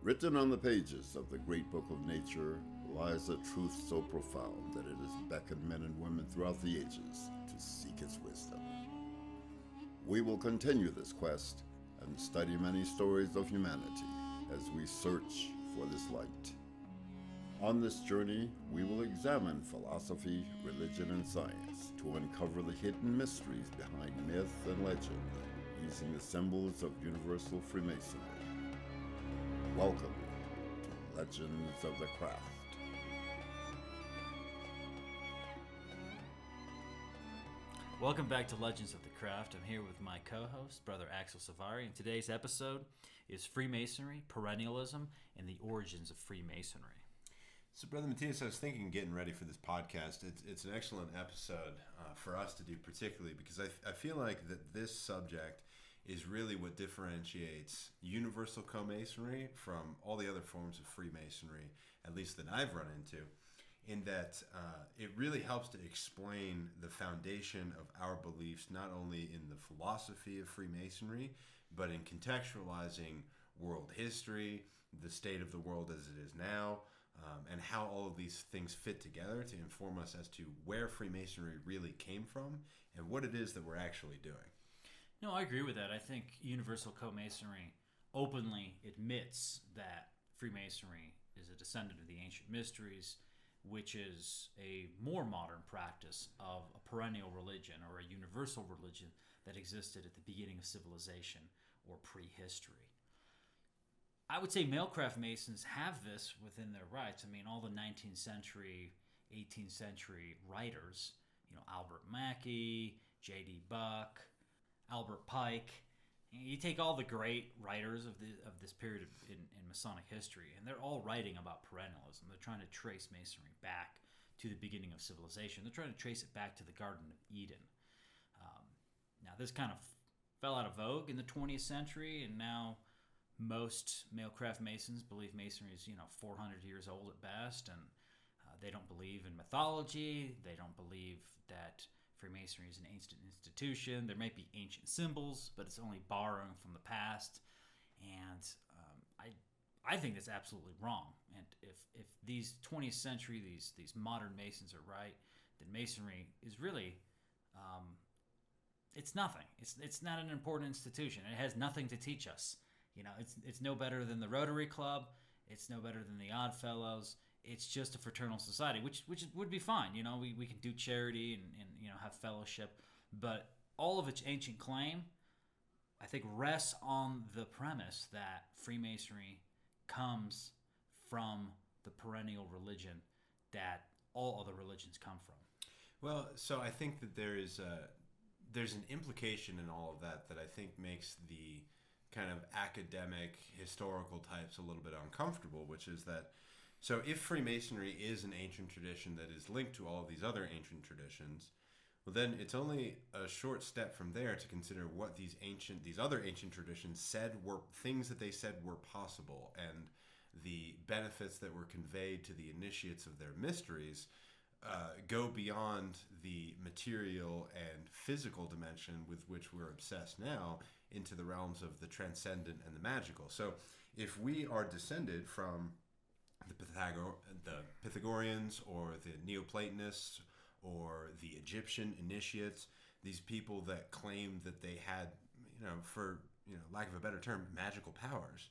Written on the pages of the great book of nature lies a truth so profound that it has beckoned men and women throughout the ages to seek its wisdom. We will continue this quest and study many stories of humanity as we search for this light. On this journey, we will examine philosophy, religion, and science to uncover the hidden mysteries behind myth and legend using the symbols of universal Freemasonry. Welcome to Legends of the Craft. Welcome back to Legends of the Craft. I'm here with my co-host, Brother Axel Savari, and today's episode is Freemasonry, Perennialism, and the Origins of Freemasonry. So, Brother Matthias, I was thinking, getting ready for this podcast, it's an excellent episode for us to do, particularly because I feel like that this subject is really what differentiates universal Co-Masonry from all the other forms of Freemasonry, at least that I've run into, in that it really helps to explain the foundation of our beliefs, not only in the philosophy of Freemasonry, but in contextualizing world history, the state of the world as it is now, and how all of these things fit together to inform us as to where Freemasonry really came from and what it is that we're actually doing. No, I agree with that. I think universal Co-Masonry openly admits that Freemasonry is a descendant of the ancient mysteries, which is a more modern practice of a perennial religion or a universal religion that existed at the beginning of civilization or prehistory. I would say Mailcraft Masons have this within their rights. I mean, all the 19th century, 18th century writers, Albert Mackey, J.D. Buck, Albert Pike. You take all the great writers of this period in Masonic history, and they're all writing about perennialism. They're trying to trace Masonry back to the beginning of civilization. They're trying to trace it back to the Garden of Eden. Now, this kind of fell out of vogue in the 20th century, and now most Mailcraft Masons believe Masonry is 400 years old at best, and they don't believe in mythology. They don't believe that Freemasonry is an ancient institution. There might be ancient symbols, but it's only borrowing from the past. And I think that's absolutely wrong. And if these 20th century, these modern Masons are right, then Masonry is really, it's nothing. It's not an important institution. It has nothing to teach us. It's no better than the Rotary Club. It's no better than the Odd Fellows. It's just a fraternal society, which would be fine. We can do charity and have fellowship. But all of its ancient claim, I think, rests on the premise that Freemasonry comes from the perennial religion that all other religions come from. Well, so I think that there's an implication in all of that I think makes the kind of academic, historical types a little bit uncomfortable, which is that, so if Freemasonry is an ancient tradition that is linked to all of these other ancient traditions, well, then it's only a short step from there to consider what these other ancient traditions said were things that they said were possible, and the benefits that were conveyed to the initiates of their mysteries go beyond the material and physical dimension with which we're obsessed now into the realms of the transcendent and the magical. So if we are descended from the Pythagoreans or the Neoplatonists or the Egyptian initiates, these people that claimed that they had, for lack of a better term, magical powers,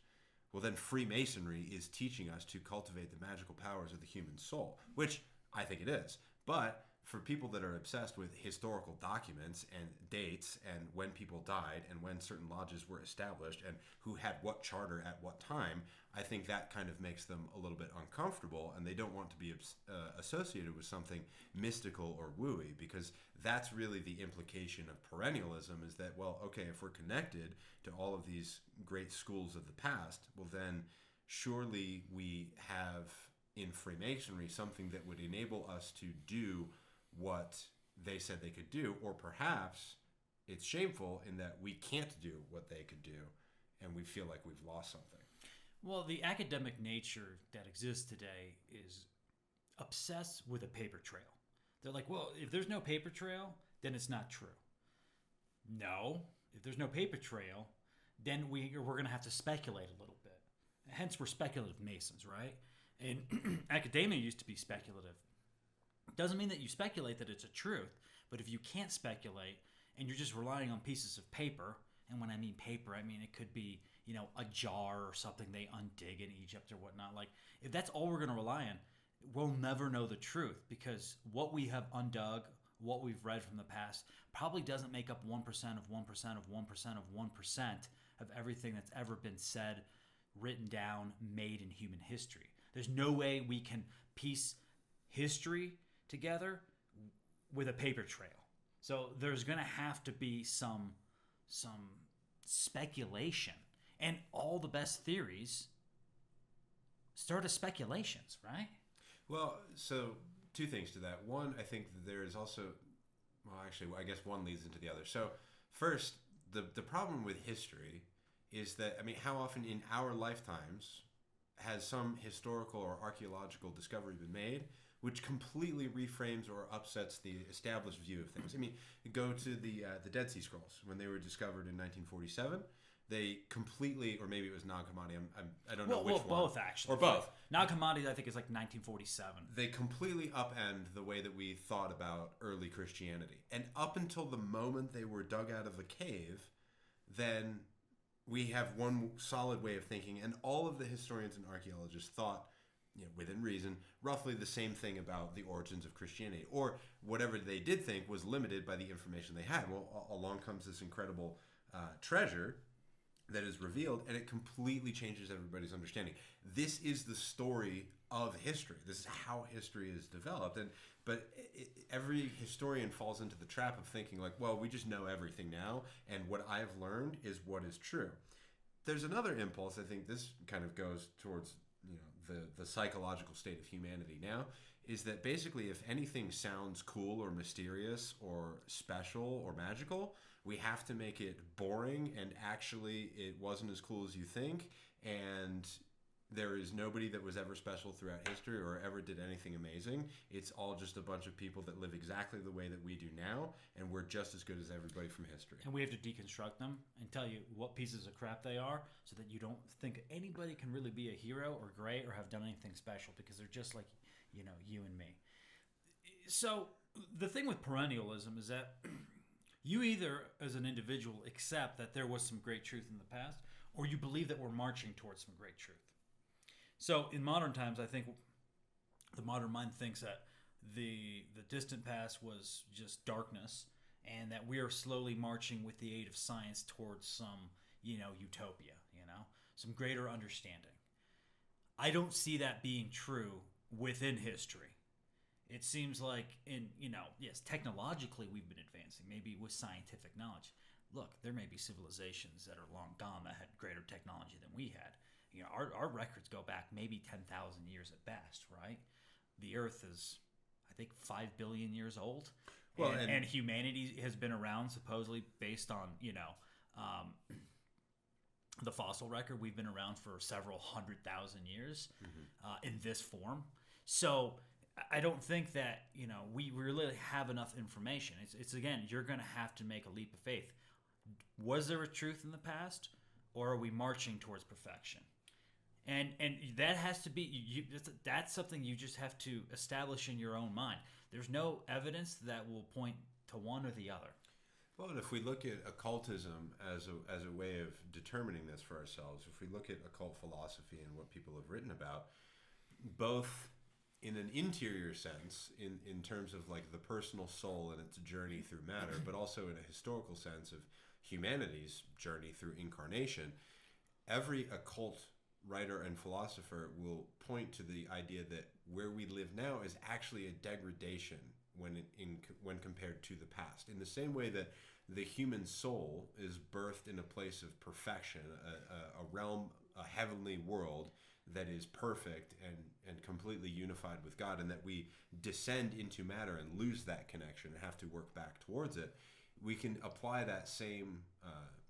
well, then Freemasonry is teaching us to cultivate the magical powers of the human soul, which I think it is. But for people that are obsessed with historical documents and dates and when people died and when certain lodges were established and who had what charter at what time, I think that kind of makes them a little bit uncomfortable, and they don't want to be associated with something mystical or wooey, because that's really the implication of perennialism, is that, well, okay, if we're connected to all of these great schools of the past, well, then surely we have in Freemasonry something that would enable us to do what they said they could do, or perhaps it's shameful in that we can't do what they could do and we feel like we've lost something. Well, the academic nature that exists today is obsessed with a paper trail. They're like, well, if there's no paper trail, then it's not true. No, if there's no paper trail, then we're going to have to speculate a little bit. hence we're speculative Masons, right? And academia used to be speculative. Doesn't mean that you speculate that it's a truth, but if you can't speculate and you're just relying on pieces of paper, and when I mean paper, I mean it could be, a jar or something they undig in Egypt or whatnot. Like, if that's all we're going to rely on, we'll never know the truth, because what we have undug, what we've read from the past, probably doesn't make up 1% of 1% of 1% of 1% of everything that's ever been said, written down, made in human history. There's no way we can piece history together with a paper trail. So there's going to have to be some speculation. And all the best theories start as speculations, right? Well, so two things to that. One, I think that there is also, I guess one leads into the other. So first, the problem with history is that, how often in our lifetimes has some historical or archaeological discovery been made which completely reframes or upsets the established view of things? Go to the Dead Sea Scrolls. When they were discovered in 1947, they completely, or maybe it was Nag Hammadi, I don't know which one. Well, both, actually. Or both. Nag Hammadi, I think, is like 1947. They completely upend the way that we thought about early Christianity. And up until the moment they were dug out of the cave, then we have one solid way of thinking, and all of the historians and archaeologists thought, within reason, roughly the same thing about the origins of Christianity, or whatever they did think was limited by the information they had. Well, along comes this incredible treasure that is revealed, and it completely changes everybody's understanding. This is the story of history. This is how history is developed. But every historian falls into the trap of thinking like, well, we just know everything now, and what I've learned is what is true. There's another impulse. I think this kind of goes towards the psychological state of humanity now, is that basically if anything sounds cool or mysterious or special or magical, we have to make it boring, and actually it wasn't as cool as you think, and there is nobody that was ever special throughout history or ever did anything amazing. It's all just a bunch of people that live exactly the way that we do now, and we're just as good as everybody from history. And we have to deconstruct them and tell you what pieces of crap they are, so that you don't think anybody can really be a hero or great or have done anything special, because they're just like, you and me. So the thing with perennialism is that you either, as an individual, accept that there was some great truth in the past, or you believe that we're marching towards some great truth. So in modern times, I think the modern mind thinks that the distant past was just darkness, and that we are slowly marching with the aid of science towards some, utopia, some greater understanding. I don't see that being true within history. It seems like yes, technologically we've been advancing, maybe with scientific knowledge. Look, there may be civilizations that are long gone that had greater technology than we had. Our records go back maybe 10,000 years at best, right? The Earth is, I think, 5 billion years old. Well, and humanity has been around, supposedly, based on, the fossil record. We've been around for several 100,000 years in this form. So I don't think that, we really have enough information. It's again, you're going to have to make a leap of faith. Was there a truth in the past, or are we marching towards perfection? And that has to be, that's something you just have to establish in your own mind. There's no evidence that will point to one or the other. Well, and if we look at occultism as a way of determining this for ourselves, if we look at occult philosophy and what people have written about, both in an interior sense, in terms of like the personal soul and its journey through matter, but also in a historical sense of humanity's journey through incarnation, every occult writer and philosopher will point to the idea that where we live now is actually a degradation when compared to the past. In the same way that the human soul is birthed in a place of perfection, a realm, a heavenly world that is perfect and completely unified with God, and that we descend into matter and lose that connection and have to work back towards it, we can apply that same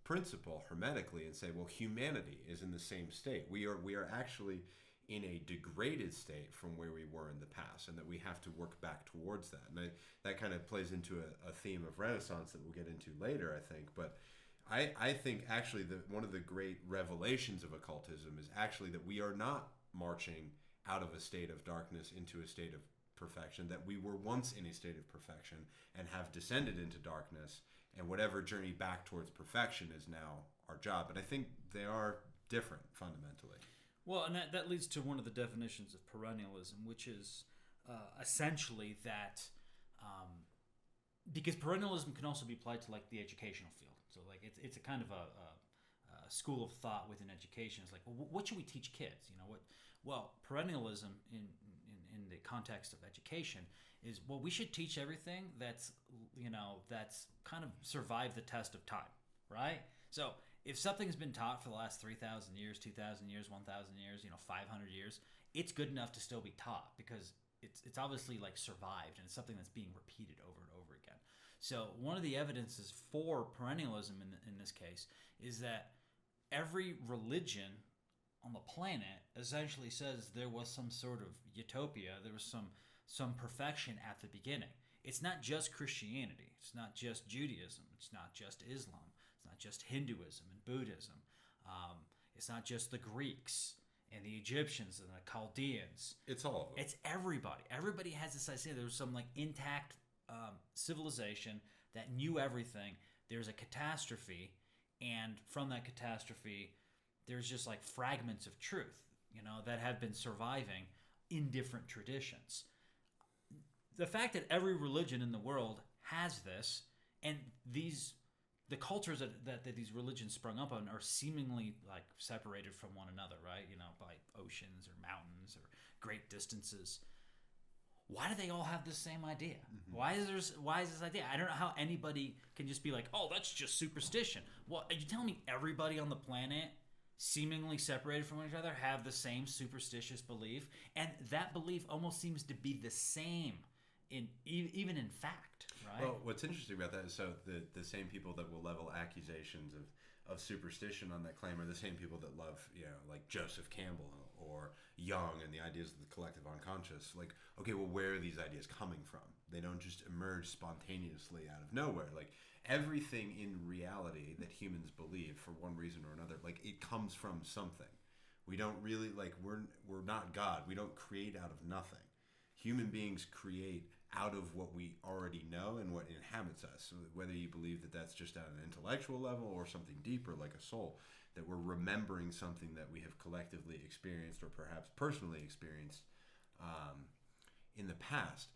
principle hermetically and say, well, humanity is in the same state. We are actually in a degraded state from where we were in the past, and that we have to work back towards that. And that kind of plays into a theme of Renaissance that we'll get into later, I think. But I think actually one of the great revelations of occultism is actually that we are not marching out of a state of darkness into a state of perfection, that we were once in a state of perfection and have descended into darkness, and whatever journey back towards perfection is now our job. But I think they are different fundamentally. Well, and that leads to one of the definitions of perennialism, which is essentially that because perennialism can also be applied to like the educational field. So like it's a kind of a school of thought within education. It's like, well, what should we teach kids? You know what? Well, perennialism in the context of education is, well, we should teach everything that's kind of survived the test of time, right? So if something's been taught for the last 3,000 years, 2,000 years, 1,000 years, 500 years, it's good enough to still be taught because it's obviously like survived, and it's something that's being repeated over and over again. So one of the evidences for perennialism in this case is that every religion on the planet essentially says there was some sort of utopia, there was some perfection at the beginning. It's not just Christianity, it's not just Judaism, it's not just Islam, it's not just Hinduism and Buddhism, it's not just the Greeks and the Egyptians and the Chaldeans. It's all of them. It's everybody. Everybody has this idea. There was some like intact civilization that knew everything. There's a catastrophe, and from that catastrophe, there's just like fragments of truth, that have been surviving in different traditions. The fact that every religion in the world has this, and the cultures that these religions sprung up on are seemingly like separated from one another, right? By oceans or mountains or great distances. Why do they all have the same idea? Mm-hmm. Why is this idea? I don't know how anybody can just be like, oh, that's just superstition. Well, are you telling me everybody on the planet, seemingly separated from each other, have the same superstitious belief? And that belief almost seems to be the same even in fact, right? Well, what's interesting about that is the same people that will level accusations of superstition on that claim are the same people that love, like Joseph Campbell or Jung and the ideas of the collective unconscious. Like, okay, well, where are these ideas coming from? They don't just emerge spontaneously out of nowhere. Like, everything in reality that humans believe for one reason or another, like, it comes from something. We don't really, like, we're not God. We don't create out of nothing. Human beings create out of what we already know and what inhabits us. So whether you believe that that's just at an intellectual level or something deeper like a soul, that we're remembering something that we have collectively experienced or perhaps personally experienced in the past.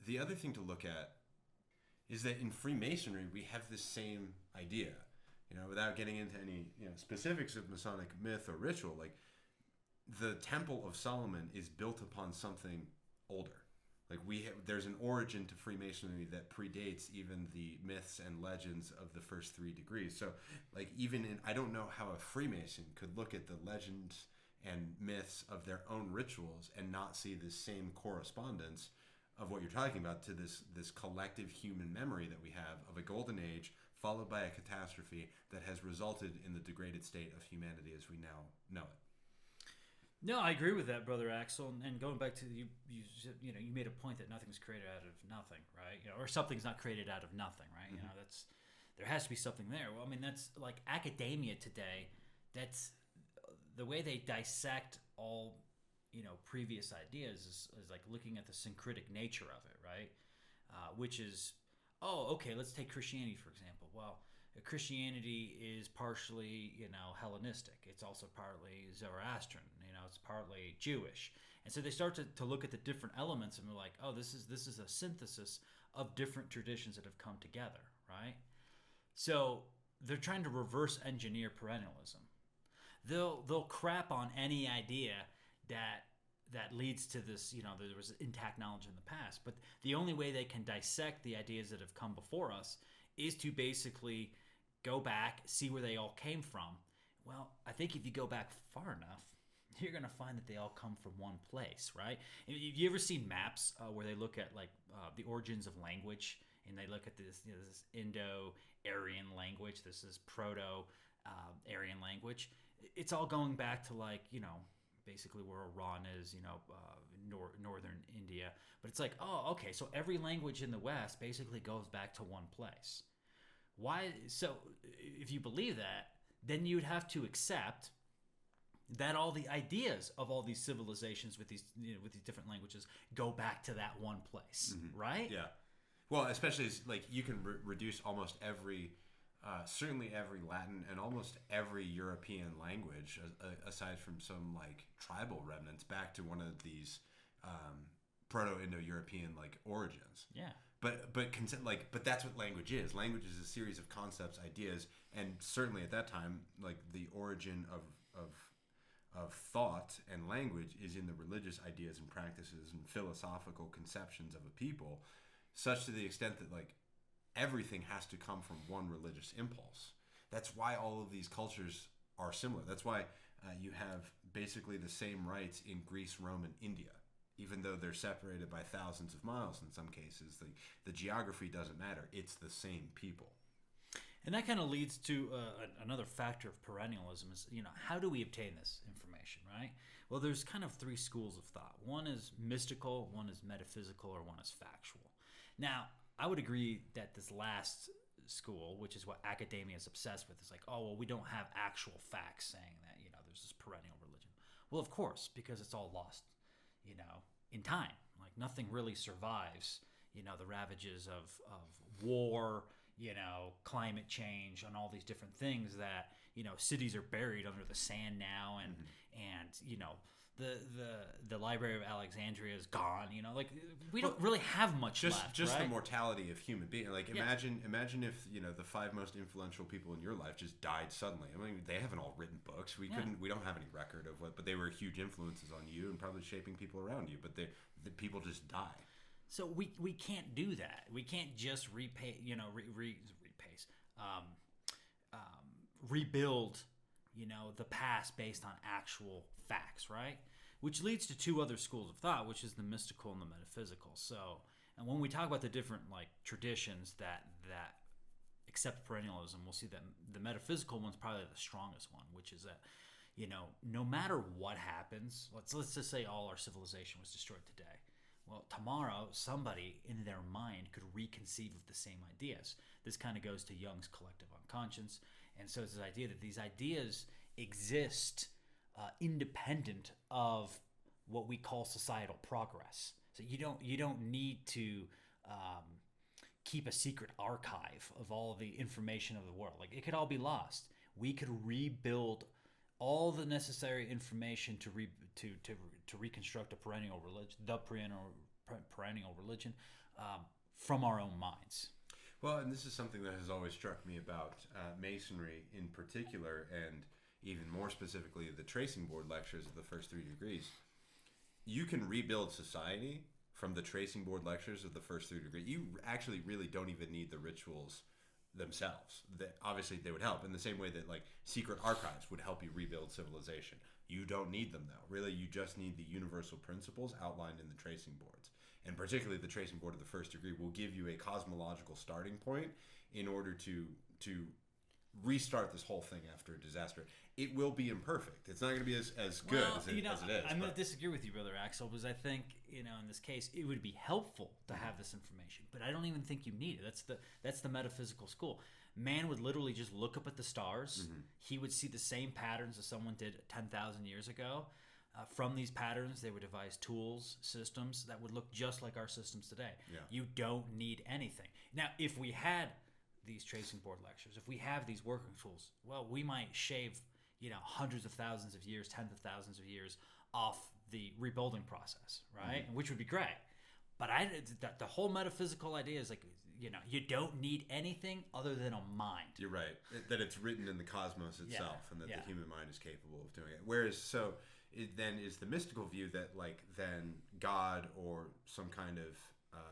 The other thing to look at is that in Freemasonry, we have this same idea, without getting into any specifics of Masonic myth or ritual. Like, the Temple of Solomon is built upon something older. Like, there's an origin to Freemasonry that predates even the myths and legends of the first 3 degrees. So, like, I don't know how a Freemason could look at the legends and myths of their own rituals and not see this same correspondence of what you're talking about to this collective human memory that we have of a golden age followed by a catastrophe that has resulted in the degraded state of humanity as we now know it. No, I agree with that, Brother Axel. And going back to you made a point that nothing's created out of nothing, right? Or something's not created out of nothing, right? Mm-hmm. There has to be something there. Well, I mean, that's like academia today. That's the way they dissect all previous ideas is like looking at the syncretic nature of it, right? Which is, okay, let's take Christianity for example. Well, Christianity is partially, Hellenistic. It's also partly Zoroastrian. It's partly Jewish. And so they start to look at the different elements, and they're like, oh, this is a synthesis of different traditions that have come together, right? So they're trying to reverse engineer perennialism. They'll crap on any idea that leads to this, there was intact knowledge in the past. But the only way they can dissect the ideas that have come before us is to basically go back, see where they all came from. Well, I think if you go back far enough, you're going to find that they all come from one place, right? Have you ever seen maps where they look at like the origins of language, and they look at this, this Indo-Aryan language, this is Proto-Aryan language. It's all going back to like, basically where Iran is, northern India. But it's like, oh, okay, so every language in the West basically goes back to one place. Why? So if you believe that, then you'd have to accept that all the ideas of all these civilizations with these with these different languages go back to that one place, right? Yeah. Well, especially as, like, you can reduce almost every, certainly every Latin and almost every European language, aside from some like tribal remnants, back to one of these Proto-Indo-European like origins. Yeah. But that's what language is. Language is a series of concepts, ideas, and certainly at that time, like, the origin of thought and language is in the religious ideas and practices and philosophical conceptions of a people, such to the extent that, like, everything has to come from one religious impulse. That's why all of these cultures are similar. That's why you have basically the same rites in Greece, Rome, and India. Even though they're separated by thousands of miles in some cases, the geography doesn't matter. It's the same people. And that kind of leads to another factor of perennialism is, how do we obtain this information, right? Well, there's kind of three schools of thought. One is mystical, one is metaphysical, or one is factual. Now, I would agree that this last school, which is what academia is obsessed with, is like, oh, well, we don't have actual facts saying that, there's this perennial religion. Well, of course, because it's all lost, in time. Like, nothing really survives, the ravages of war, climate change, and all these different things that, cities are buried under the sand now, and the Library of Alexandria is gone. Like, we don't really have much left. Just right? the mortality of human beings. Like, imagine if the 5 most influential people in your life just died suddenly. I mean, they haven't all written books. We don't have any record of what, but they were huge influences on you and probably shaping people around you. But the people just die. So we can't do that. We can't just rebuild, the past based on actual facts, right? Which leads to two other schools of thought, which is the mystical and the metaphysical. So, and when we talk about the different like traditions that accept perennialism, we'll see that the metaphysical one's probably the strongest one, which is that, no matter what happens, let's just say all our civilization was destroyed today. Well, tomorrow, somebody in their mind could reconceive of the same ideas. This kind of goes to Jung's collective unconscious. And so it's this idea that these ideas exist independent of what we call societal progress. So you don't need to keep a secret archive of all the information of the world. Like, it could all be lost. We could rebuild all the necessary information to reconstruct a perennial religion, the perennial religion, from our own minds. Well, and this is something that has always struck me about Masonry in particular, and even more specifically the tracing board lectures of the first 3 degrees. You can rebuild society from the tracing board lectures of the first 3 degrees. You actually really don't even need the rituals themselves. Obviously they would help in the same way that, like, secret archives would help you rebuild civilization. You don't need them, though. Really, you just need the universal principles outlined in the tracing boards. And particularly the tracing board of the first degree will give you a cosmological starting point in order to restart this whole thing after a disaster. It will be imperfect. It's not going to be as good as it is. I'm going to disagree with you, Brother Axel, because I think, in this case, it would be helpful to have this information, but I don't even think you need it. That's the metaphysical school. Man would literally just look up at the stars. Mm-hmm. He would see the same patterns as someone did 10,000 years ago. From these patterns, they would devise tools, systems that would look just like our systems today. Yeah. You don't need anything. Now, if we had these tracing board lectures, if we have these working tools, well, we might shave, hundreds of thousands of years, tens of thousands of years off the rebuilding process, right? Mm-hmm. Which would be great. But the whole metaphysical idea is like, you don't need anything other than a mind. You're right. That it's written in the cosmos itself, and that the human mind is capable of doing it. Whereas, so it then is the mystical view that, like, then God or some kind of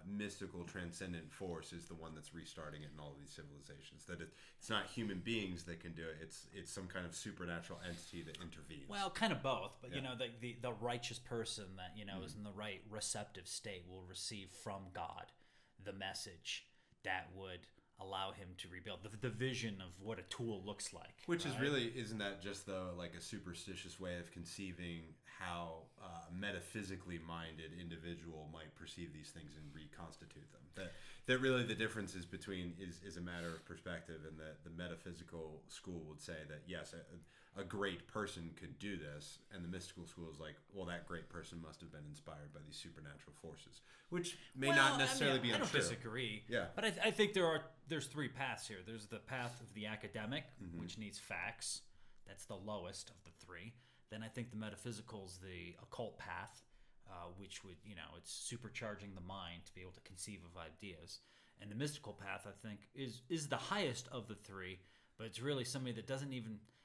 mystical transcendent force is the one that's restarting it in all of these civilizations. That it's not human beings that can do it. It's some kind of supernatural entity that intervenes. Well, kind of both. But the righteous person that is in the right receptive state will receive from God the message that would allow him to rebuild the vision of what a tool looks like. Which is really, isn't that just, though, like a superstitious way of conceiving how a metaphysically minded individual might perceive these things and reconstitute them? that really the difference is between is a matter of perspective, and that the metaphysical school would say that yes, a great person could do this, and the mystical school is like, well, that great person must have been inspired by these supernatural forces, which may not necessarily be untrue. I don't disagree. Yeah, but I think there's three paths here. There's the path of the academic, which needs facts. That's the lowest of the three. Then I think the metaphysical is the occult path, which would, it's supercharging the mind to be able to conceive of ideas. And the mystical path, I think, is the highest of the three, but it's really somebody that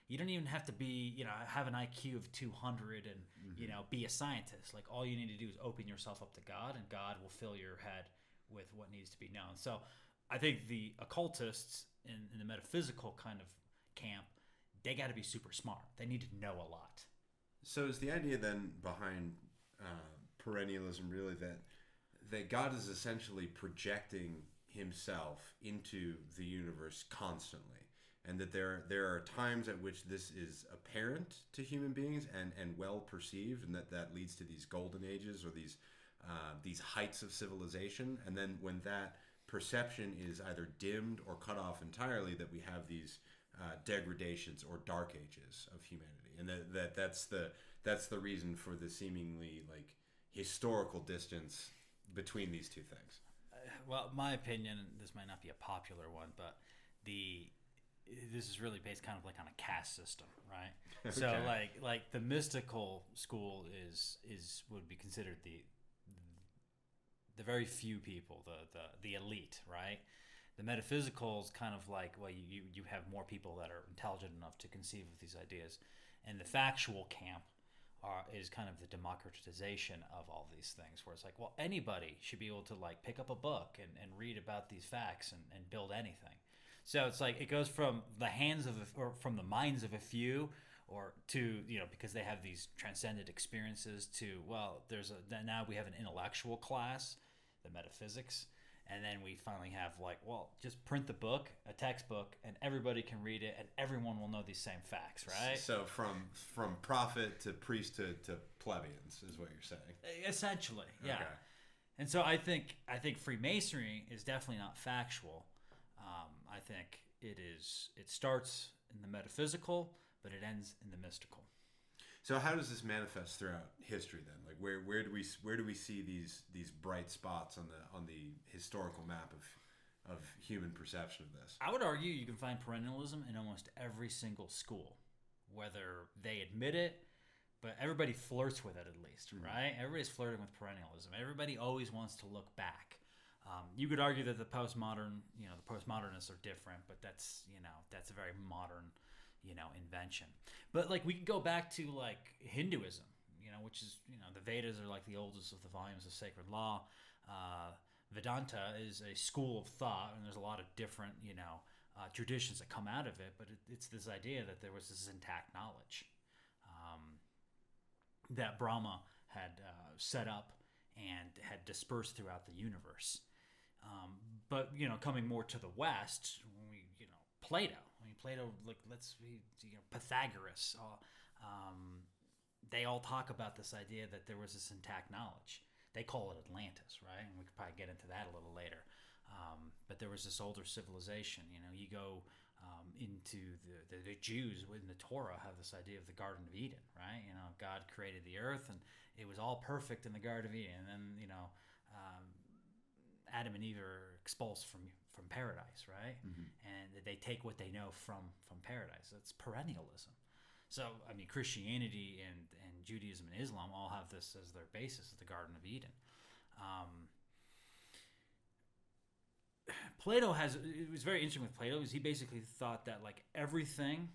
you don't even have to be, have an IQ of 200 and, be a scientist. Like, all you need to do is open yourself up to God, and God will fill your head with what needs to be known. So I think the occultists in the metaphysical kind of camp, they got to be super smart. They need to know a lot. So is the idea then behind perennialism really that God is essentially projecting himself into the universe constantly, and that there are times at which this is apparent to human beings and well perceived, and that leads to these golden ages or these heights of civilization, and then when that perception is either dimmed or cut off entirely, that we have these degradations or dark ages of humanity, and that's the reason for the seemingly like historical distance between these two things. Well, my opinion, this might not be a popular one, but this is really based kind of like on a caste system, right? Okay. So like the mystical school is would be considered the very few people, the elite, right? The metaphysical is kind of like, well, you have more people that are intelligent enough to conceive of these ideas, and the factual camp is kind of the democratization of all these things, where it's like, well, anybody should be able to like pick up a book and read about these facts and build anything. So it's like it goes from the hands or from the minds of a few, or to, because they have these transcendent experiences, to, well, now we have an intellectual class, the metaphysics. And then we finally have like, well, just print the book, a textbook, and everybody can read it, and everyone will know these same facts, right? So from prophet to priest to plebeians is what you're saying. Essentially, yeah. Okay. And so I think Freemasonry is definitely not factual. I think it starts in the metaphysical, but it ends in the mystical. So how does this manifest throughout history then? Like where do we see these bright spots on the historical map of human perception of this? I would argue you can find perennialism in almost every single school, whether they admit it, but everybody flirts with it at least, right? Everybody's flirting with perennialism. Everybody always wants to look back. You could argue that the postmodernists are different, but that's a very modern invention. But like we could go back to like Hinduism, which is, the Vedas are like the oldest of the volumes of sacred law. Vedanta is a school of thought, and there's a lot of different, traditions that come out of it, but it's this idea that there was this intact knowledge that Brahma had set up and had dispersed throughout the universe. But, coming more to the West, Plato. Plato, like, Pythagoras. They all talk about this idea that there was this intact knowledge. They call it Atlantis, right? And we could probably get into that a little later. But there was this older civilization. You go into the Jews in the Torah have this idea of the Garden of Eden, right? God created the earth, and it was all perfect in the Garden of Eden. And then, Adam and Eve are expulsed from paradise, right? And they take what they know from paradise. That's perennialism. So, Christianity and Judaism and Islam all have this as their basis, the Garden of Eden. It was very interesting with Plato, is he basically thought that like everything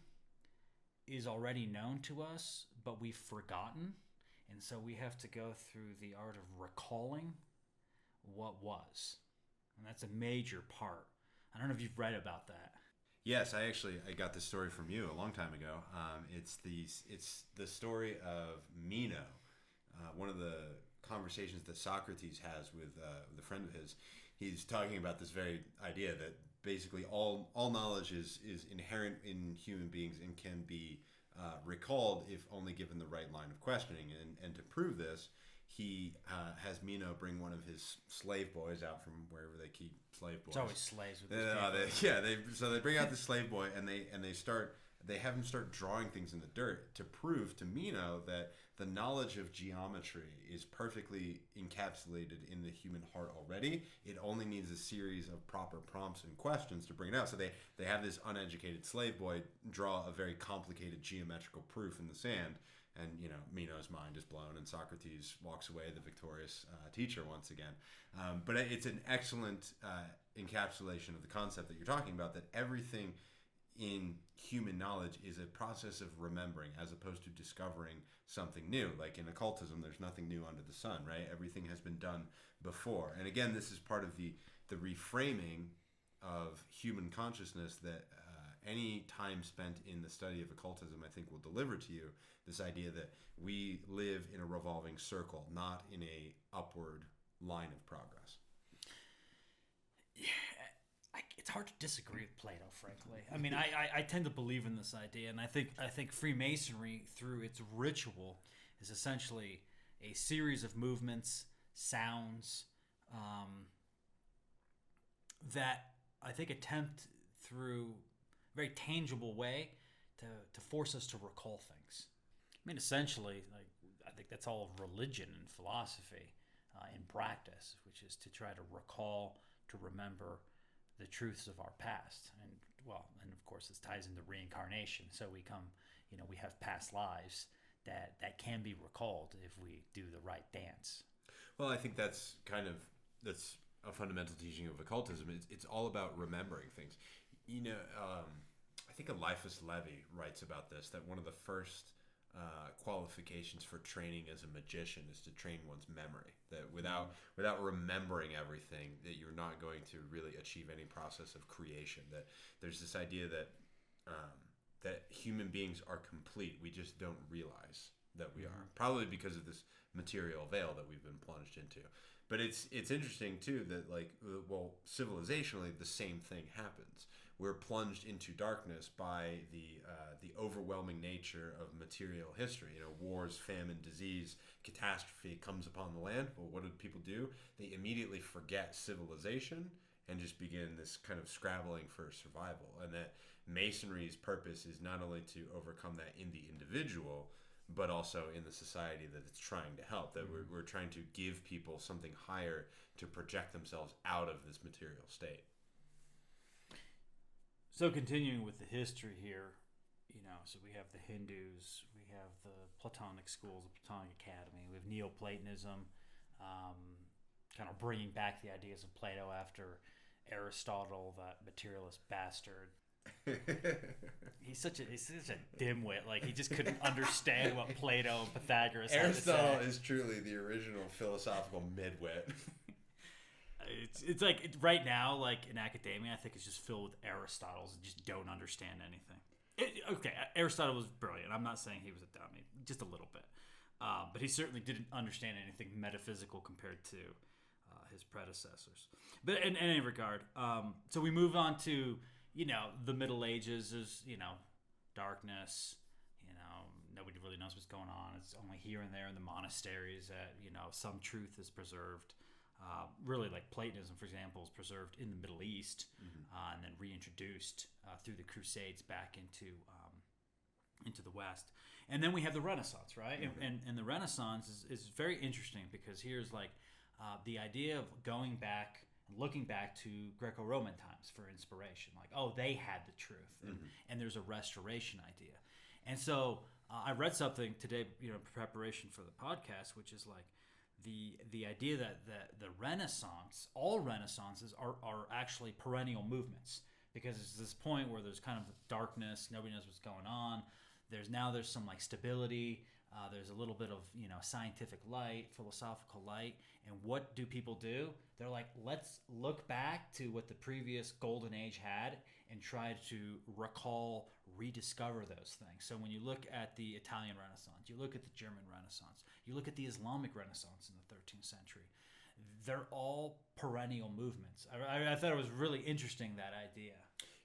is already known to us, but we've forgotten. And so we have to go through the art of recalling what was. And that's a major part. I don't know if you've read about that. Yes, I got this story from you a long time ago. It's the story of Meno, one of the conversations that Socrates has with a friend of his. He's talking about this very idea that basically all knowledge is inherent in human beings and can be recalled if only given the right line of questioning. And to prove this, he has Mino bring one of his slave boys out from wherever they keep slave boys. It's always slaves with these people. So they bring out the slave boy and they have him start drawing things in the dirt to prove to Mino that the knowledge of geometry is perfectly encapsulated in the human heart already. It only needs a series of proper prompts and questions to bring it out. So they have this uneducated slave boy draw a very complicated geometrical proof in the sand. And, Mino's mind is blown, and Socrates walks away the victorious teacher once again. But it's an excellent encapsulation of the concept that you're talking about, that everything in human knowledge is a process of remembering as opposed to discovering something new. Like in occultism, there's nothing new under the sun, right? Everything has been done before. And again, this is part of the reframing of human consciousness that any time spent in the study of occultism, I think, will deliver to you this idea that we live in a revolving circle, not in a upward line of progress. Yeah, it's hard to disagree with Plato, frankly. I mean, I tend to believe in this idea, and I think Freemasonry, through its ritual, is essentially a series of movements, sounds, that I think attempt through a very tangible way to force us to recall things. I mean, essentially, I think that's all of religion and philosophy in practice, which is to try to recall, to remember the truths of our past. And of course this ties into reincarnation. So we have past lives that can be recalled if we do the right dance. Well, I think that's a fundamental teaching of occultism. It's all about remembering things. I think Eliphas Levi writes about this, that one of the first qualifications for training as a magician is to train one's memory. That without remembering everything, that you're not going to really achieve any process of creation. That there's this idea that that human beings are complete. We just don't realize that we are, probably because of this material veil that we've been plunged into. But it's interesting too that civilizationally the same thing happens. We're plunged into darkness by the overwhelming nature of material history. Wars, famine, disease, catastrophe comes upon the land. Well, what do people do? They immediately forget civilization and just begin this kind of scrabbling for survival. And that Masonry's purpose is not only to overcome that in the individual, but also in the society that it's trying to help. That we're trying to give people something higher to project themselves out of this material state. So continuing with the history here, so we have the Hindus, we have the Platonic schools, the Platonic Academy, we have Neoplatonism, kind of bringing back the ideas of Plato after Aristotle, that materialist bastard. He's such a dimwit. Like, he just couldn't understand what Plato and Pythagoras had to say. Aristotle is truly the original philosophical midwit. It's like right now, like in academia, I think it's just filled with Aristotles that just don't understand anything. Aristotle was brilliant. I'm not saying he was a dummy, just a little bit. But he certainly didn't understand anything metaphysical compared to his predecessors. But in any regard, so we move on to, the Middle Ages. There's, darkness. Nobody really knows what's going on. It's only here and there in the monasteries that, some truth is preserved. Really, like Platonism, for example, is preserved in the Middle East, and then reintroduced through the Crusades back into the West. And then we have the Renaissance, right? Mm-hmm. And the Renaissance is very interesting, because here's the idea of going back and looking back to Greco-Roman times for inspiration. Like, oh, they had the truth, and there's a restoration idea. And so I read something today, in preparation for the podcast, which is like, the idea that the Renaissance, all Renaissances are actually perennial movements, because it's this point where there's kind of darkness, nobody knows what's going on. There's some stability. There's a little bit of scientific light, philosophical light, and what do people do? They're like, let's look back to what the previous golden age had and try to recall, rediscover those things. So when you look at the Italian Renaissance, you look at the German Renaissance, you look at the Islamic Renaissance in the 13th century, they're all perennial movements. I thought it was really interesting, that idea.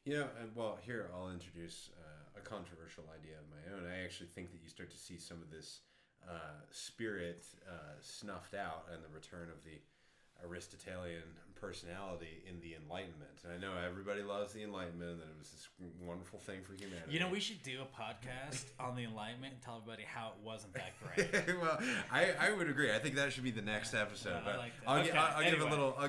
Here I'll introduce a controversial idea of my own. I actually think that you start to see some of this spirit snuffed out, and the return of the Aristotelian personality in the Enlightenment. And I know everybody loves the Enlightenment, and that it was this wonderful thing for humanity. You know, we should do a podcast on the Enlightenment and tell everybody how it wasn't that great. Well, I would agree. I think that should be the next episode. I like that. I'll Okay,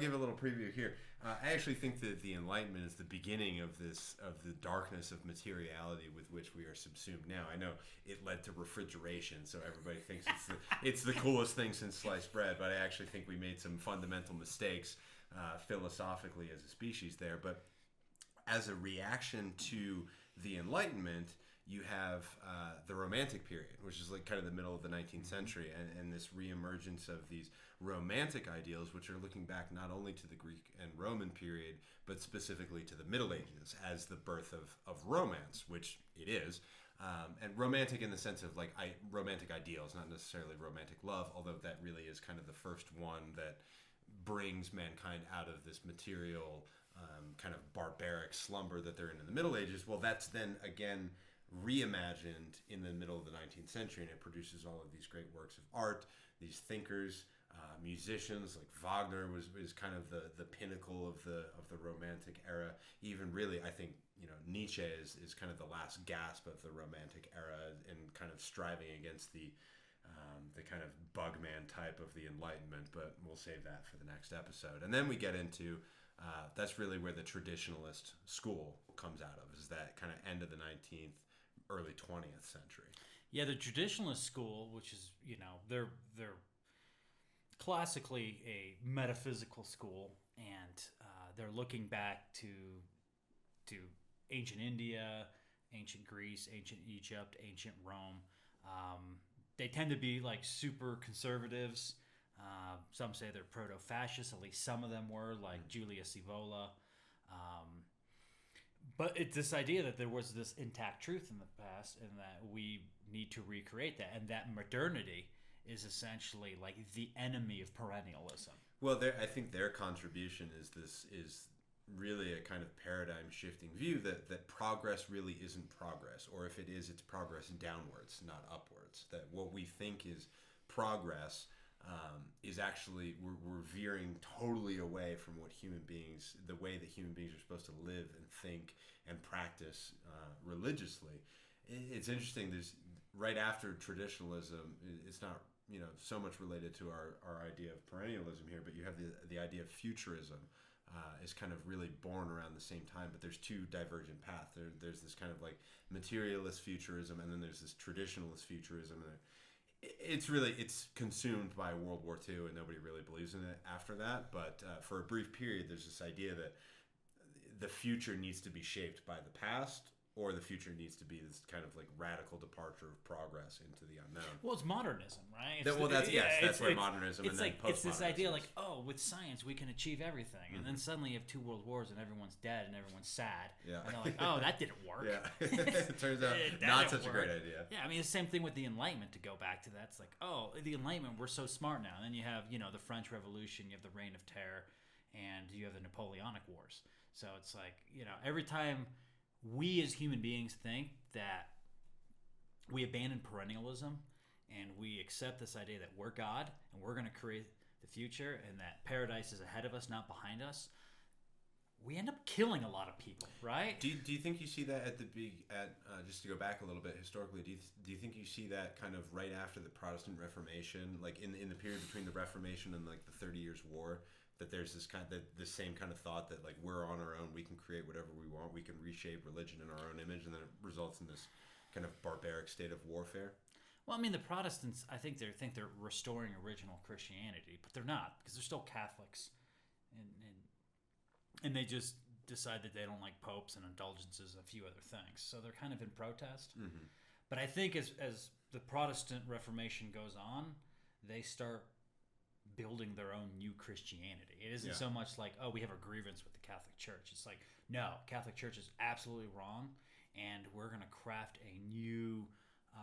give a little preview here. I actually think that the Enlightenment is the beginning of the darkness of materiality with which we are subsumed now. I know it led to refrigeration, so everybody thinks it's the coolest thing since sliced bread, but I actually think we made some fundamental mistakes philosophically as a species there. But as a reaction to the Enlightenment, you have the Romantic period, which is like kind of the middle of the 19th century, and this reemergence of these romantic ideals, which are looking back not only to the Greek and Roman period, but specifically to the Middle Ages as the birth of romance, which it is. And romantic in the sense of like romantic ideals, not necessarily romantic love, although that really is kind of the first one that brings mankind out of this material kind of barbaric slumber that they're in the Middle Ages. Well, that's then again reimagined in the middle of the 19th century, and it produces all of these great works of art, these thinkers, musicians like Wagner was kind of the pinnacle of the Romantic era. Even really, I think, you know, Nietzsche is kind of the last gasp of the Romantic era, and kind of striving against the kind of bugman type of the Enlightenment. But we'll save that for the next episode. And then we get into that's really where the traditionalist school comes out of, is that kind of end of the 19th, early 20th century. Yeah, the traditionalist school, which is, you know, they're classically a metaphysical school, and they're looking back to ancient India, ancient Greece, ancient Egypt, ancient Rome. They tend to be like super conservatives. Some say they're proto-fascist, at least some of them were, like Julius Evola. But it's this idea that there was this intact truth in the past, and that we need to recreate that, and that modernity is essentially like the enemy of perennialism. Well, I think their contribution is really a kind of paradigm shifting view that progress really isn't progress, or if it is, it's progress downwards, not upwards. That what we think is progress is actually we're veering totally away from what the way that human beings are supposed to live and think and practice religiously. It's interesting. There's right after traditionalism. It's not, you know, so much related to our idea of perennialism here, but you have the idea of futurism is kind of really born around the same time. But there's two divergent paths. There's this kind of like materialist futurism, and then there's this traditionalist futurism. And it's consumed by World War II, and nobody really believes in it after that. But for a brief period, there's this idea that the future needs to be shaped by the past, or the future needs to be this kind of like radical departure of progress into the unknown. Well, it's modernism, right? That's where modernism it's and like, then postmodernism. It's this idea like, oh, with science we can achieve everything, and Mm-hmm. then suddenly you have 2 world wars and everyone's dead and everyone's sad. Yeah. And they're like, oh, that didn't work. Yeah, it turns out That not didn't such a work. great idea. Yeah, I mean, the same thing with the Enlightenment, to go back to that. It's like, oh, the Enlightenment, we're so smart now. And then you have, you know, the French Revolution, you have the Reign of Terror, and you have the Napoleonic Wars. So it's like, you know, every time we as human beings think that we abandon perennialism and we accept this idea that we're God and we're going to create the future and that paradise is ahead of us, not behind us, we end up killing a lot of people, right? Do you think you see that at just to go back a little bit historically? Do you think you see that kind of right after the Protestant Reformation, like in the period between the Reformation and like the 30 Years' War, that there's this same kind of thought that like we're on our own, we can create whatever we want, we can reshape religion in our own image, and then it results in this kind of barbaric state of warfare? Well, I mean, the Protestants, I think they're restoring original Christianity, but they're not, because they're still Catholics, and they just decide that they don't like popes and indulgences and a few other things. So they're kind of in protest. Mm-hmm. But I think as the Protestant Reformation goes on, they start building their own new Christianity. It isn't so much like, oh, we have a grievance with the Catholic Church. It's like, no, Catholic Church is absolutely wrong, and we're going to craft a new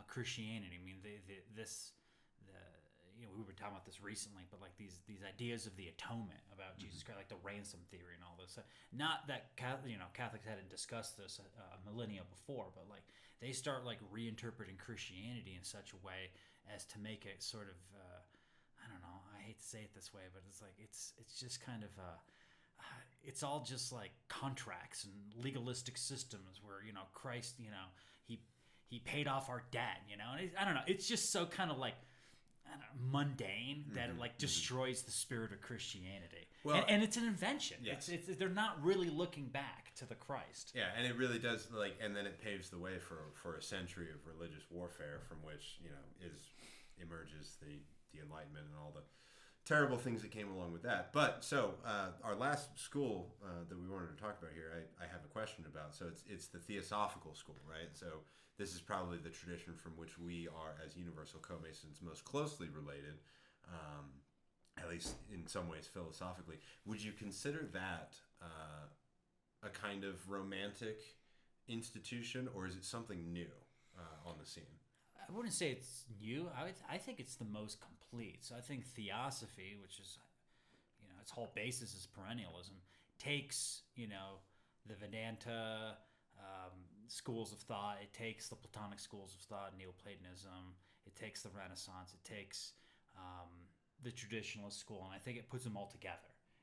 Christianity. I mean, we were talking about this recently, but like these ideas of the atonement about Jesus Christ, like the ransom theory and all this. Not that Catholics hadn't discussed this a millennia before, but like they start like reinterpreting Christianity in such a way as to make it sort of I don't know. I hate to say it this way, but it's like it's just kind of it's all just like contracts and legalistic systems where Christ, he paid off our debt, and I don't know. It's just so kind of like I don't know, mundane that it like destroys the spirit of Christianity. Well, and it's an invention. Yes. It's they're not really looking back to the Christ. Yeah, and it really does and then it paves the way for a century of religious warfare from which emerges the Enlightenment and all the terrible things that came along with that. But so our last school that we wanted to talk about here, I have a question about. So it's the Theosophical school, right? So this is probably the tradition from which we are, as Universal Co-Masons, most closely related, at least in some ways philosophically. Would you consider that a kind of romantic institution, or is it something new on the scene? I wouldn't say it's new. I think it's the most complete. So I think Theosophy, which is, its whole basis is perennialism, takes, the Vedanta schools of thought. It takes the Platonic schools of thought, Neoplatonism. It takes the Renaissance. It takes the traditionalist school, and I think it puts them all together.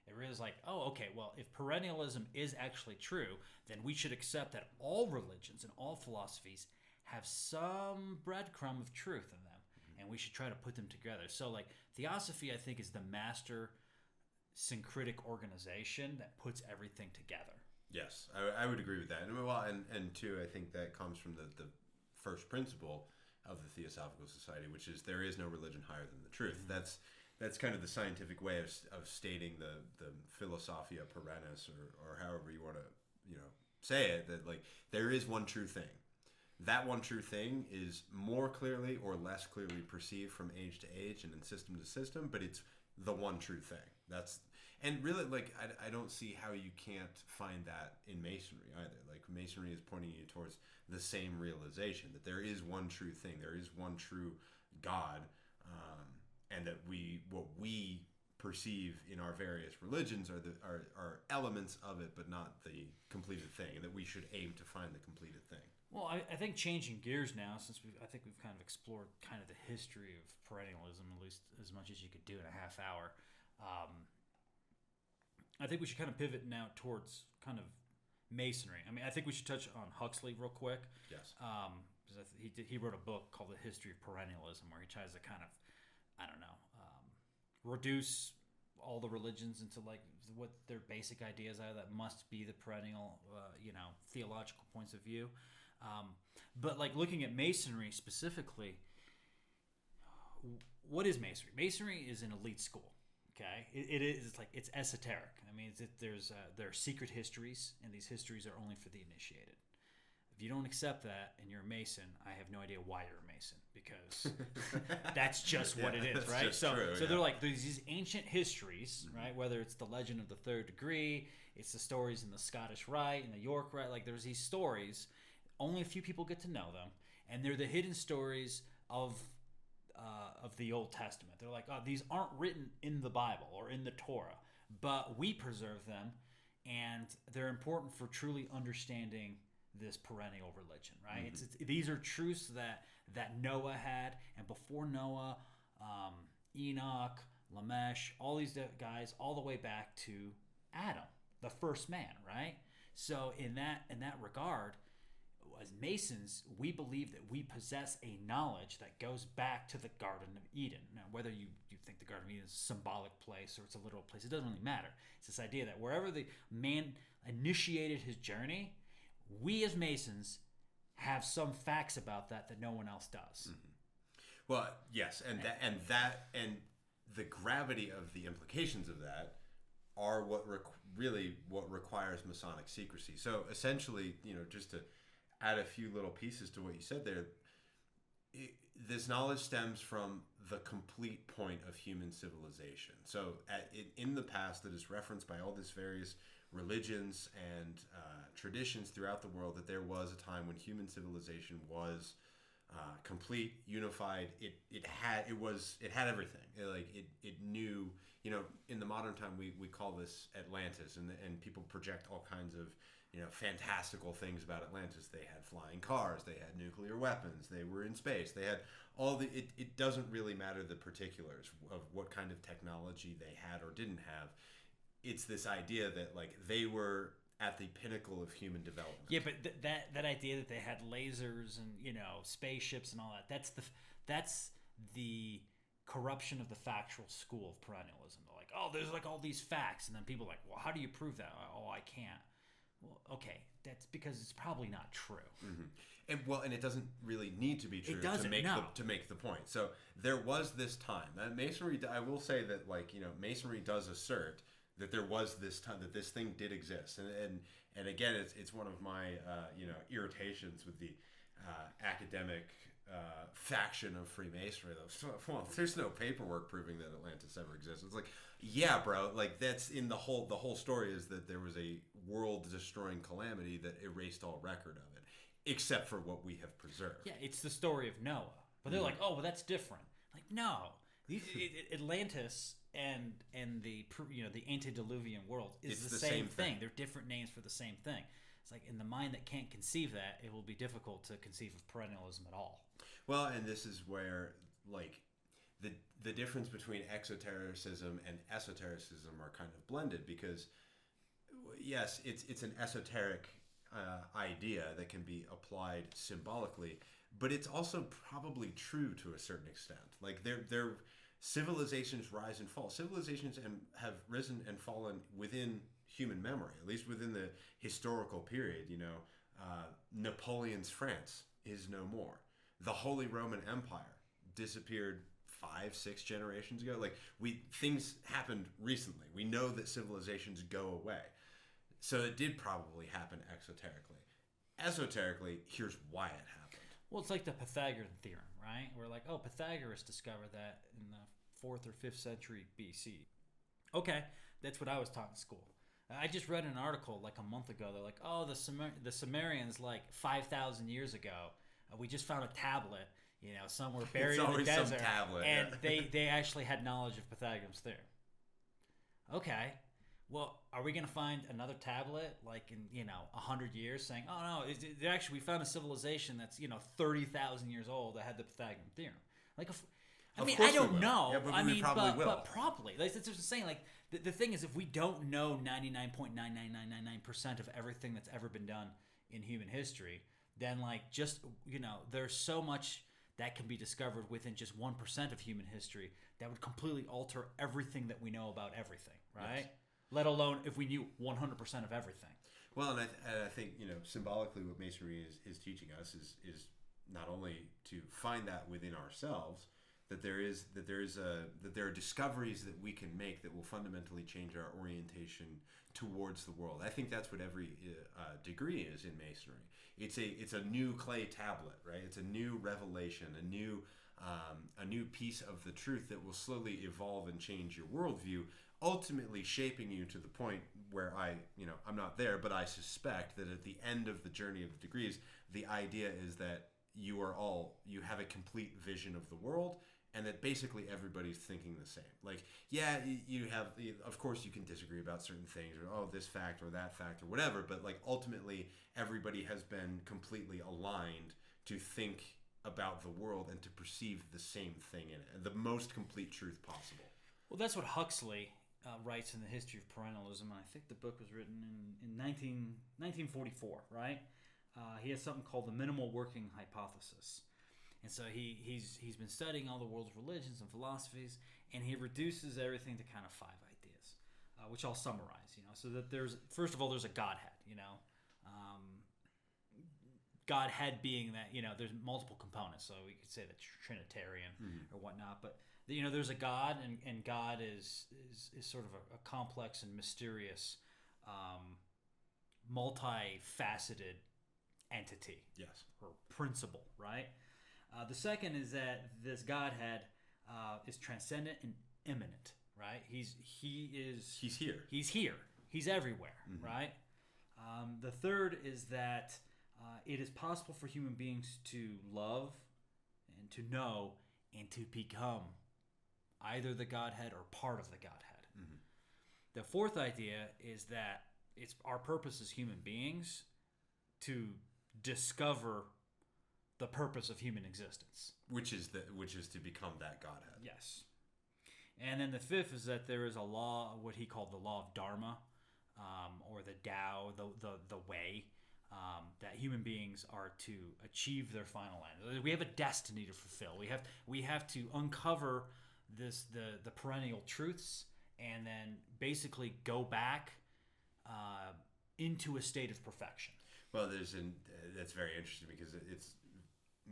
It really is like, oh, okay, well, if perennialism is actually true, then we should accept that all religions and all philosophies have some breadcrumb of truth in them, and we should try to put them together. So, like, Theosophy, I think, is the master syncretic organization that puts everything together. Yes, I would agree with that. And two, I think that comes from the first principle of the Theosophical Society, which is there is no religion higher than the truth. Mm-hmm. That's kind of the scientific way of stating the Philosophia Perennis, or however you want to say it. That like there is one true thing. That one true thing is more clearly or less clearly perceived from age to age and in system to system, but it's the one true thing. And really, like, I don't see how you can't find that in Masonry either. Like, Masonry is pointing you towards the same realization that there is one true thing, there is one true God, and that what we perceive in our various religions are elements of it, but not the completed thing, and that we should aim to find the completed thing. Well, I think changing gears now, since I think we've kind of explored kind of the history of perennialism, at least as much as you could do in a half hour. I think we should kind of pivot now towards kind of Masonry. I mean, I think we should touch on Huxley real quick. Yes. Because he wrote a book called The History of Perennialism, where he tries to kind of, reduce all the religions into like what their basic ideas are that must be the perennial, theological points of view. But like looking at Masonry specifically, what is Masonry? Masonry is an elite school. Okay, it's esoteric. I mean, there are secret histories, and these histories are only for the initiated. If you don't accept that and you're a Mason, I have no idea why you're a Mason, because that's just what it is, right? So they're like there's these ancient histories, right? Whether it's the legend of the third degree, it's the stories in the Scottish Rite and the York Rite. Like there's these stories, only a few people get to know them, and they're the hidden stories of the Old Testament. They're like, oh, these aren't written in the Bible or in the Torah, but we preserve them, and they're important for truly understanding this perennial religion, right? Mm-hmm. These are truths that Noah had, and before Noah, Enoch, Lamech, all these guys, all the way back to Adam, the first man, right? So in that regard, as Masons, we believe that we possess a knowledge that goes back to the Garden of Eden. Now, whether you think the Garden of Eden is a symbolic place or it's a literal place, it doesn't really matter. It's this idea that wherever the man initiated his journey, we as Masons have some facts about that no one else does. Mm-hmm. Well, yes, and the gravity of the implications of that are what requires Masonic secrecy. So essentially, just to add a few little pieces to what you said there, this knowledge stems from the complete point of human civilization. So in the past, that is referenced by all these various religions and traditions throughout the world, that there was a time when human civilization was complete, unified. It had everything. It knew. In the modern time, we call this Atlantis, and people project all kinds of fantastical things about Atlantis. They had flying cars, they had nuclear weapons, they were in space, they had all the. It doesn't really matter the particulars of what kind of technology they had or didn't have. It's this idea that they were at the pinnacle of human development. Yeah, but that idea that they had lasers and spaceships and all that's the corruption of the factual school of perennialism. They're like, oh, there's all these facts, and then people are like, well, how do you prove that? Oh, I can't. Well, okay, that's because it's probably not true. Mm-hmm. And it doesn't really need to be true to make the point. So there was this time. Masonry, I will say that Masonry does assert that there was this time, that this thing did exist, and again, it's one of my irritations with the academic faction of Freemasonry. Well, there's no paperwork proving that Atlantis ever existed. It's yeah, bro. That's in the whole story is that there was a world-destroying calamity that erased all record of it, except for what we have preserved. Yeah, it's the story of Noah. But they're like, oh, well, that's different. No, Atlantis and the antediluvian world is the same thing. They're different names for the same thing. It's in the mind that can't conceive that, it will be difficult to conceive of perennialism at all. Well, and this is where the difference between exotericism and esotericism are kind of blended, because yes, it's an esoteric idea that can be applied symbolically, but it's also probably true to a certain extent. They're civilizations rise and fall. Civilizations have risen and fallen within human memory, at least within the historical period. Napoleon's France is no more. The Holy Roman Empire disappeared 5-6 generations ago. Things happened recently. We know that civilizations go away. So it did probably happen exoterically. Esoterically, here's why it happened. Well, it's like the Pythagorean theorem, right? We're like, oh, Pythagoras discovered that in the 4th or 5th century BC. Okay, that's what I was taught in school. I just read an article a month ago. They're like, oh, the Sumerians 5,000 years ago, we just found a tablet, somewhere buried in the desert, tablet, and they actually had knowledge of Pythagoras' theorem. Okay, well, are we going to find another tablet in 100 years saying, oh no, actually we found a civilization that's 30,000 years old that had the Pythagorean theorem? I don't know. Yeah, but we probably will. But probably. That's just saying. The thing is, if we don't know 99.99999% of everything that's ever been done in human history, then there's so much that can be discovered within just 1% of human history that would completely alter everything that we know about everything, right? Yes. Let alone if we knew 100% of everything. Well, and I think symbolically, what Masonry is teaching us is not only to find that within ourselves, that there are discoveries that we can make that will fundamentally change our orientation towards the world. I think that's what every degree is in Masonry. It's a new clay tablet, right? It's a new revelation, a new piece of the truth that will slowly evolve and change your worldview, ultimately shaping you to the point where I'm not there, but I suspect that at the end of the journey of the degrees, the idea is that you have a complete vision of the world, and that basically everybody's thinking the same. You have, of course, you can disagree about certain things, or this fact or that fact or whatever, but ultimately everybody has been completely aligned to think about the world and to perceive the same thing in it, the most complete truth possible. Well, that's what Huxley writes in the History of Perennialism, and I think the book was written in 1944, right? He has something called the minimal working hypothesis. And so he's been studying all the world's religions and philosophies, and he reduces everything to kind of 5 ideas, which I'll summarize. So that first of all, there's a Godhead. Godhead being that there's multiple components, so we could say that Trinitarian or whatnot. But there's a God, and God is sort of a complex and mysterious, multifaceted entity, yes, or principle, right? The second is that this Godhead is transcendent and immanent, right? He's here. He's here. He's everywhere, right? The third is that it is possible for human beings to love to know and to become either the Godhead or part of the Godhead. Mm-hmm. The fourth idea is that it's our purpose as human beings to discover the purpose of human existence. Which is to become that Godhead. Yes. And then the fifth is that there is a law, what he called the law of Dharma, or the Tao, the way, that human beings are to achieve their final end. We have a destiny to fulfill. We have to uncover the perennial truths, and then basically go back into a state of perfection. Well, that's very interesting because it's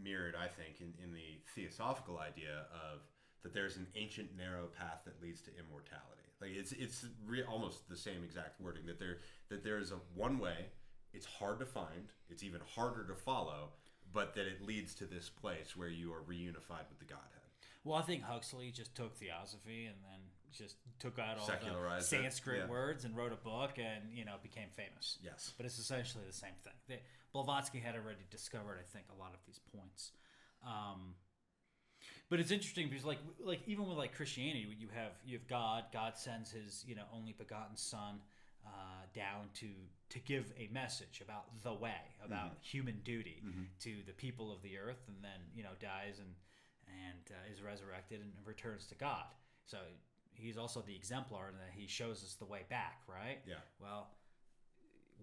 mirrored, I think, in the theosophical idea of that there's an ancient narrow path that leads to immortality. Like it's almost the same exact wording, that there is a one way. It's hard to find. It's even harder to follow, but that it leads to this place where you are reunified with the Godhead. Well, I think Huxley just took theosophy and then just took out all the Secularized Sanskrit it. words and wrote a book and became famous. Yes. But it's essentially the same thing. Blavatsky had already discovered, I think, a lot of these points. But it's interesting because, like even with like Christianity, you have God. God sends His only begotten Son down to give a message about the way, about human duty to the people of the earth, and then dies and is resurrected and returns to God. So He's also the exemplar in that He shows us the way back, right? Yeah. Well,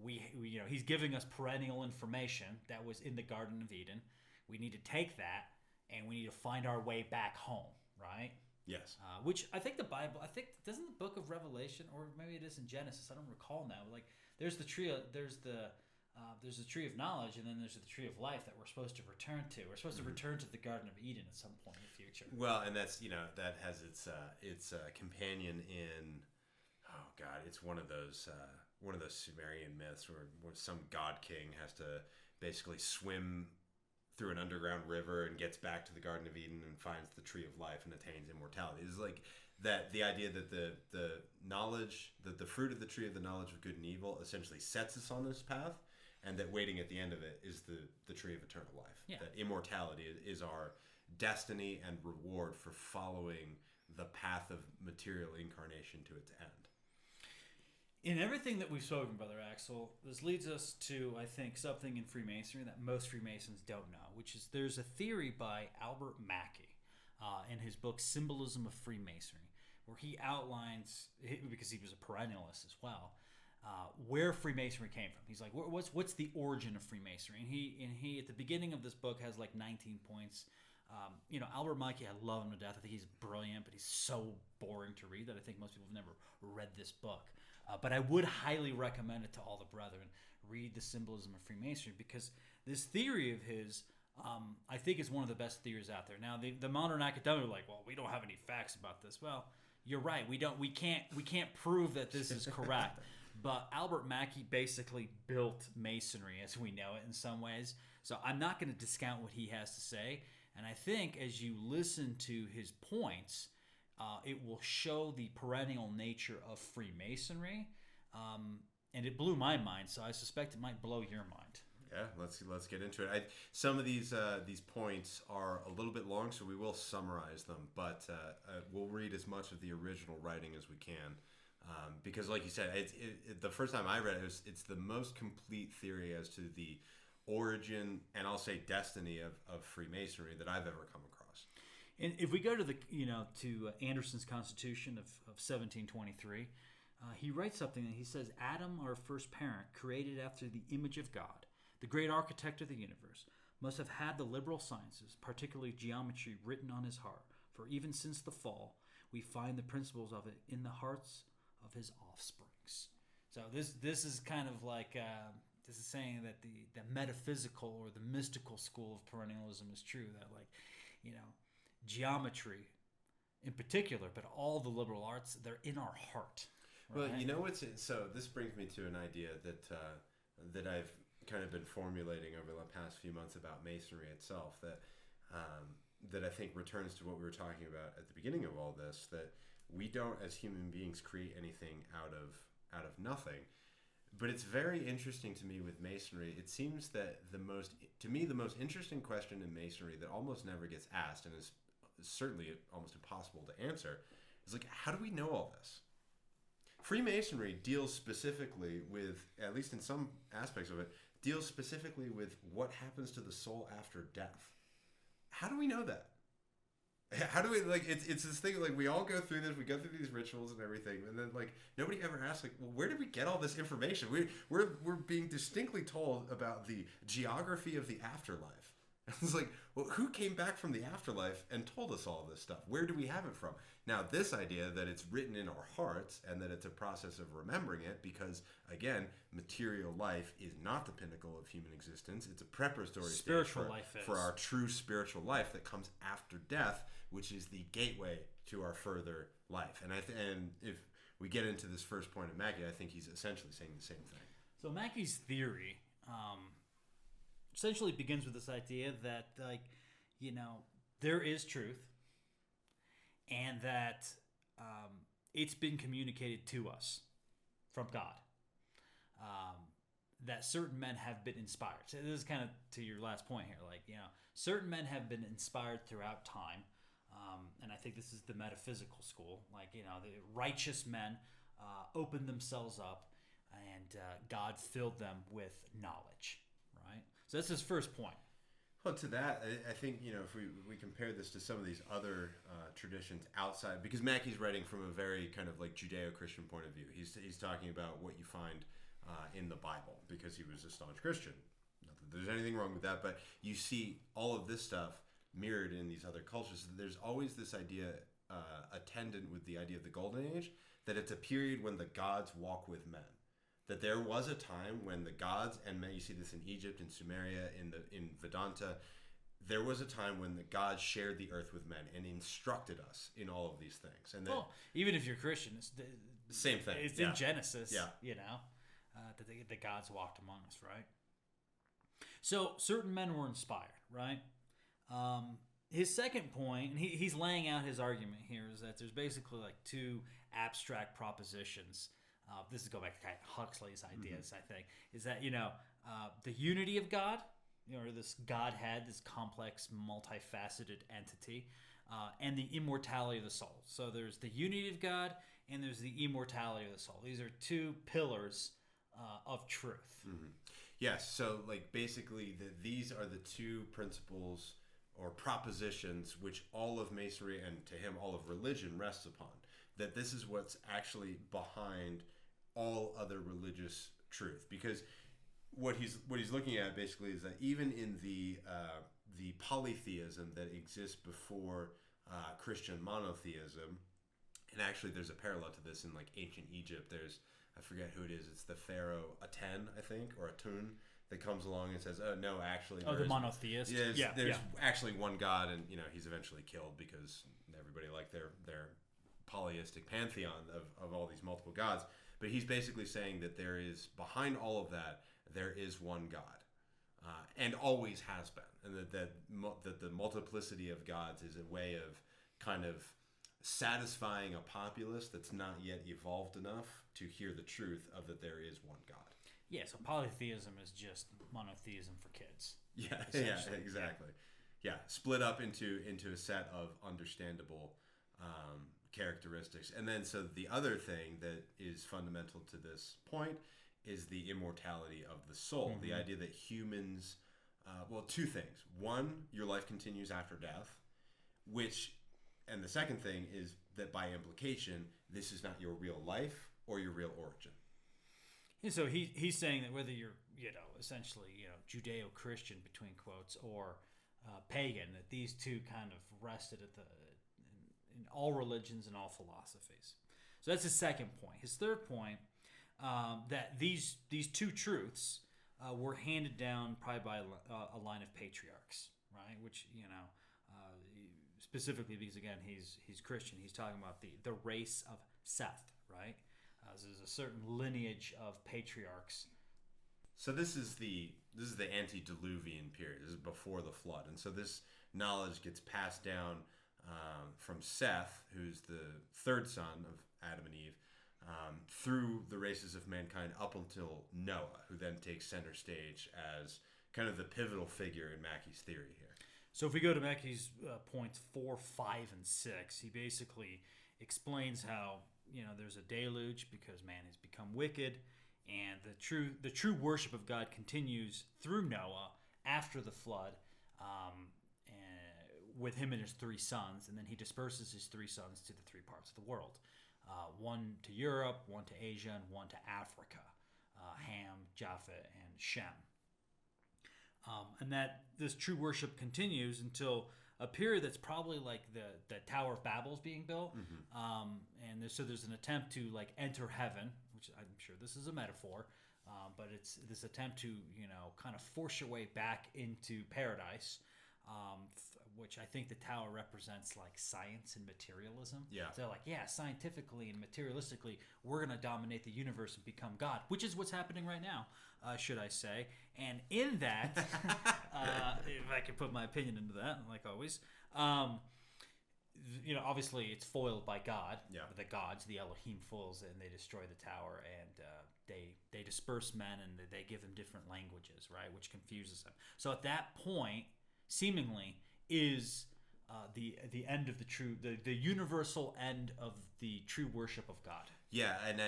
we He's giving us perennial information that was in the Garden of Eden. We need to take that and we need to find our way back home, right? Yes. Which I think the Bible, doesn't the book of Revelation, or maybe it is in Genesis, I don't recall now. Like there's the tree of knowledge, and then there's the tree of life that we're supposed to return to. We're supposed to return to the Garden of Eden at some point in the future. Well, and that's that has its companion in, oh God, it's one of those Sumerian myths where some god king has to basically swim through an underground river and gets back to the Garden of Eden and finds the tree of life and attains immortality. It's like that, the idea that the knowledge, that the fruit of the tree of the knowledge of good and evil essentially sets us on this path, and that waiting at the end of it is the tree of eternal life. Yeah. That immortality is our destiny and reward for following the path of material incarnation to its end. In everything that we've spoken, Brother Axel, this leads us to, I think, something in Freemasonry that most Freemasons don't know, which is there's a theory by Albert Mackey in his book Symbolism of Freemasonry, where he outlines, because he was a perennialist as well, where Freemasonry came from. He's like, what's the origin of Freemasonry? And he at the beginning of this book has like 19 points. Albert Mackey, I love him to death. I think he's brilliant, but he's so boring to read that I think most people have never read this book. But I would highly recommend it to all the brethren. Read the Symbolism of Freemasonry, because this theory of his, I think, is one of the best theories out there. Now, the modern academic are like, well, we don't have any facts about this. Well, you're right. We can't prove that this is correct. But Albert Mackey basically built Masonry as we know it in some ways. So I'm not going to discount what he has to say. And I think as you listen to his points, it will show the perennial nature of Freemasonry, and it blew my mind. So I suspect it might blow your mind. Yeah, let's get into it. Some of these points are a little bit long, so we will summarize them. But we'll read as much of the original writing as we can, because, like you said, the first time I read it, it's the most complete theory as to the origin and I'll say destiny of Freemasonry that I've ever come across. And if we go to to Anderson's Constitution of 1723, he writes something, and he says, Adam, our first parent, created after the image of God, the great architect of the universe, must have had the liberal sciences, particularly geometry, written on his heart. For even since the fall, we find the principles of it in the hearts of his offsprings. So this is kind of like this is saying that the metaphysical or the mystical school of perennialism is true. That geometry in particular, but all the liberal arts, they're in our heart. Right? Well, so this brings me to an idea that I've kind of been formulating over the past few months about Masonry itself, that I think returns to what we were talking about at the beginning of all this, that we don't as human beings create anything out of nothing, But it's very interesting to me with Masonry. It seems that the most interesting question in Masonry that almost never gets asked and is certainly almost impossible to answer is like, how do we know all this? Freemasonry deals specifically with, at least in some aspects of it, deals specifically with what happens to the soul after death. How do we know that? How do we, like, it's this thing, like, we all go through this, we go through these rituals and everything, and then, like, nobody ever asks, like, well, where did we get all this information? We're being distinctly told about the geography of the afterlife. It's like, well, who came back from the afterlife and told us all this stuff? Where do we have it from? Now, this idea that it's written in our hearts and that it's a process of remembering it because, again, material life is not the pinnacle of human existence. It's a preparatory spiritual stage life for our true spiritual life that comes after death, which is the gateway to our further life. And and if we get into this first point of Mackey, I think he's essentially saying the same thing. So Mackey's theory essentially begins with this idea that, like, you know, there is truth, and that it's been communicated to us from God. That certain men have been inspired. So this is kind of to your last point here. Like, you know, certain men have been inspired throughout time. And I think this is the metaphysical school. Like, you know, the righteous men opened themselves up, and God filled them with knowledge, right? So that's his first point. Well, to that, I think, you know, if we compare this to some of these other traditions outside, because Mackey's writing from a very kind of like Judeo-Christian point of view. He's talking about what you find in the Bible, because he was a staunch Christian. Not that there's anything wrong with that, but you see all of this stuff mirrored in these other cultures. There's always this idea attendant with the idea of the Golden Age, that it's a period when the gods walk with men. That there was a time when the gods, and you see this in Egypt, in Sumeria, in Vedanta, there was a time when the gods shared the earth with men and instructed us in all of these things. And then, Well, even if you're Christian, it's the same thing. It's in Genesis, Yeah. you know, that the gods walked among us, right? So certain men were inspired, right? His second point, and he's laying out his argument here, is that there's basically like two abstract propositions. This is go back to kind of Huxley's ideas, I think, is that, you know, the unity of God, you know, or this Godhead, this complex, multifaceted entity, and the immortality of the soul. So there's the unity of God and there's the immortality of the soul. These are two pillars of truth. Mm-hmm. Yes, so like basically these are the two principles or propositions which all of Masonry, and to him all of religion, rests upon. That this is what's actually behind all other religious truth, because what he's looking at basically is that even in the polytheism that exists before Christian monotheism, and actually there's a parallel to this in like ancient Egypt. There's, I forget who it is. It's the pharaoh Aten, I think, or Atun, that comes along and says, "Oh no, actually, the monotheist. There's actually one God, and you know he's eventually killed because everybody liked their polytheistic pantheon of all these multiple gods." But he's basically saying that there is, behind all of that, there is one God, and always has been, and that the multiplicity of gods is a way of kind of satisfying a populace that's not yet evolved enough to hear the truth of that there is one God. Yeah, so polytheism is just monotheism for kids. Yeah, exactly. Yeah, split up into a set of understandable characteristics. And then so the other thing that is fundamental to this point is the immortality of the soul. Mm-hmm. The idea that humans, two things. One, your life continues after death, and the second thing is that by implication, this is not your real life or your real origin. And so he's saying that whether you're, you know, essentially, you know, Judeo-Christian between quotes or pagan, that these two kind of rested at in all religions and all philosophies. So that's his second point. His third point, that these two truths were handed down probably by a line of patriarchs, right? Which, you know, specifically because again he's Christian. He's talking about the race of Seth, right? There's a certain lineage of patriarchs. So this is the antediluvian period. This is before the flood, and so this knowledge gets passed down from Seth, who's the third son of Adam and Eve, through the races of mankind up until Noah, who then takes center stage as kind of the pivotal figure in Mackey's theory here. So if we go to Mackey's points 4, 5, and 6, he basically explains how there's a deluge because man has become wicked, and the true worship of God continues through Noah after the flood, with him and his 3 sons, and then he disperses his 3 sons to the 3 parts of the world, one to Europe, one to Asia, and one to Africa, Ham, Japheth, and Shem. And that this true worship continues until a period that's probably like the Tower of Babel is being built. And there's an attempt to like enter heaven, which I'm sure this is a metaphor, but it's this attempt to, kind of force your way back into paradise, which I think the tower represents like science and materialism. Yeah. So like, scientifically and materialistically, we're going to dominate the universe and become God, which is what's happening right now, should I say. And in that, if I could put my opinion into that, like always, obviously it's foiled by God. Yeah. The gods, the Elohim foils it, and they destroy the tower, and they disperse men, and they give them different languages, right, which confuses them. So at that point, seemingly, is the end of the universal end of the true worship of God. Yeah, and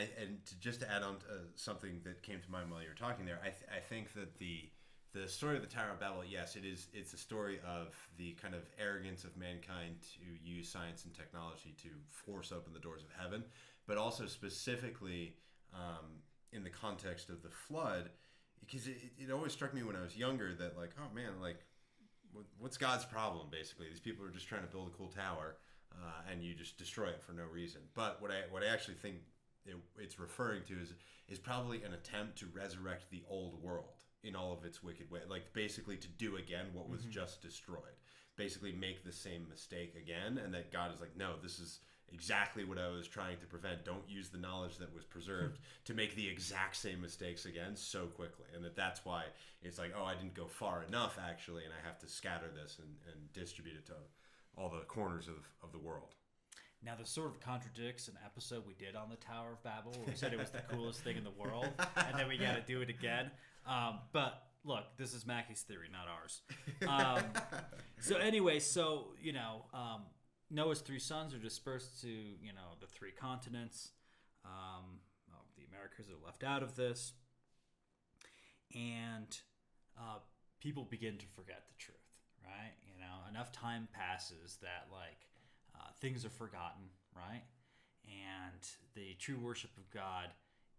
just to add on to something that came to mind while you were talking there, I think that the story of the Tower of Babel, yes, it's a story of the kind of arrogance of mankind to use science and technology to force open the doors of heaven, but also specifically in the context of the flood, because it always struck me when I was younger that like, oh man, like, what's God's problem? Basically, these people are just trying to build a cool tower, and you just destroy it for no reason. But what I actually think it's referring to is probably an attempt to resurrect the old world in all of its wicked way, like basically to do again what was just destroyed, basically make the same mistake again, and that God is like, no, this is exactly what I was trying to prevent. Don't use the knowledge that was preserved to make the exact same mistakes again so quickly. And that's why it's like, oh, I didn't go far enough actually, and I have to scatter this and distribute it to all the corners of the world. Now, this sort of contradicts an episode we did on the Tower of Babel where we said it was the coolest thing in the world, and then we got to do it again. But look, this is Mackey's theory, not ours. So anyway, Noah's 3 sons are dispersed to, the 3 continents. The Americas are left out of this. And people begin to forget the truth, right? Enough time passes that, things are forgotten, right? And the true worship of God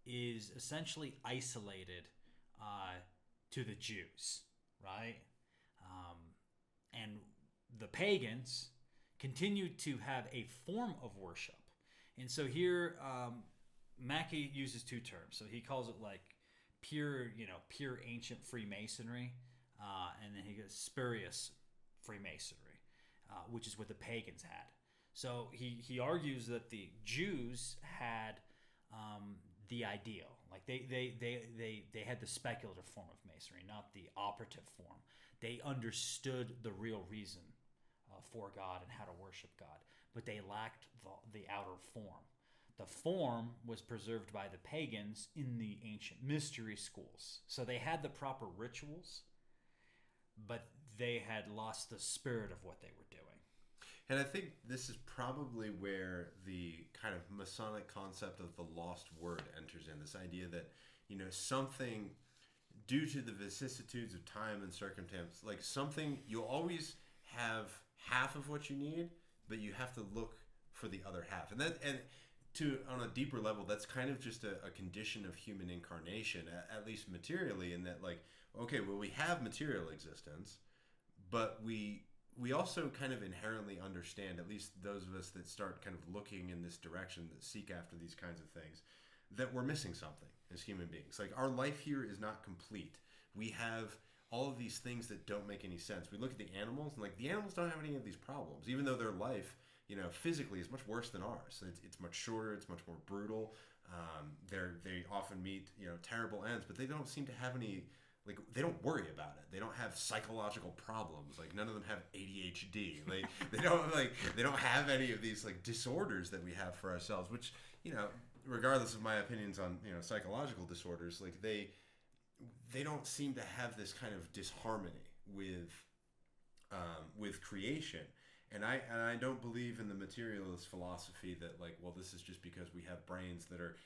is essentially isolated to the Jews, right? And the pagans continued to have a form of worship. And so here, Mackey uses 2 terms. So he calls it like pure ancient Freemasonry, and then he goes spurious Freemasonry, which is what the pagans had. So he argues that the Jews had the ideal, like they had the speculative form of masonry, not the operative form. They understood the real reason for God and how to worship God, but they lacked the outer form. The form was preserved by the pagans in the ancient mystery schools. So they had the proper rituals, but they had lost the spirit of what they were doing. And I think this is probably where the kind of Masonic concept of the lost word enters in. This idea that, something, due to the vicissitudes of time and circumstance, like something, you'll always have half of what you need, but you have to look for the other half. And on a deeper level, that's kind of just a condition of human incarnation, at least materially, in that, like, okay, well, we have material existence, but we also kind of inherently understand, at least those of us that start kind of looking in this direction, that seek after these kinds of things, that we're missing something as human beings. Like, our life here is not complete. We have all of these things that don't make any sense. We look at the animals, and like, the animals don't have any of these problems, even though their life, physically is much worse than ours. It's much shorter, it's much more brutal. They often meet, terrible ends, but they don't seem to have any, like, they don't worry about it. They don't have psychological problems. Like, none of them have ADHD. They don't have any of these, like, disorders that we have for ourselves, which, regardless of my opinions on psychological disorders, like they don't seem to have this kind of disharmony with creation. And I don't believe in the materialist philosophy that, like, well, this is just because we have brains that are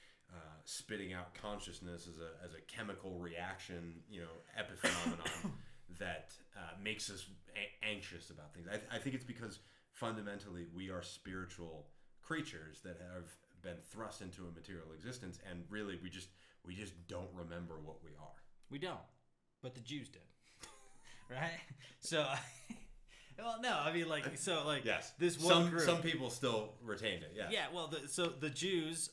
spitting out consciousness as a chemical reaction, epiphenomenon that makes us anxious about things. I think it's because fundamentally we are spiritual creatures that have been thrust into a material existence, and really we just don't remember what we are. We don't, but the Jews did, right? So. Well, no, I mean, yes, this one group. Some people still retained it. Yeah. Yeah. Well, so the Jews,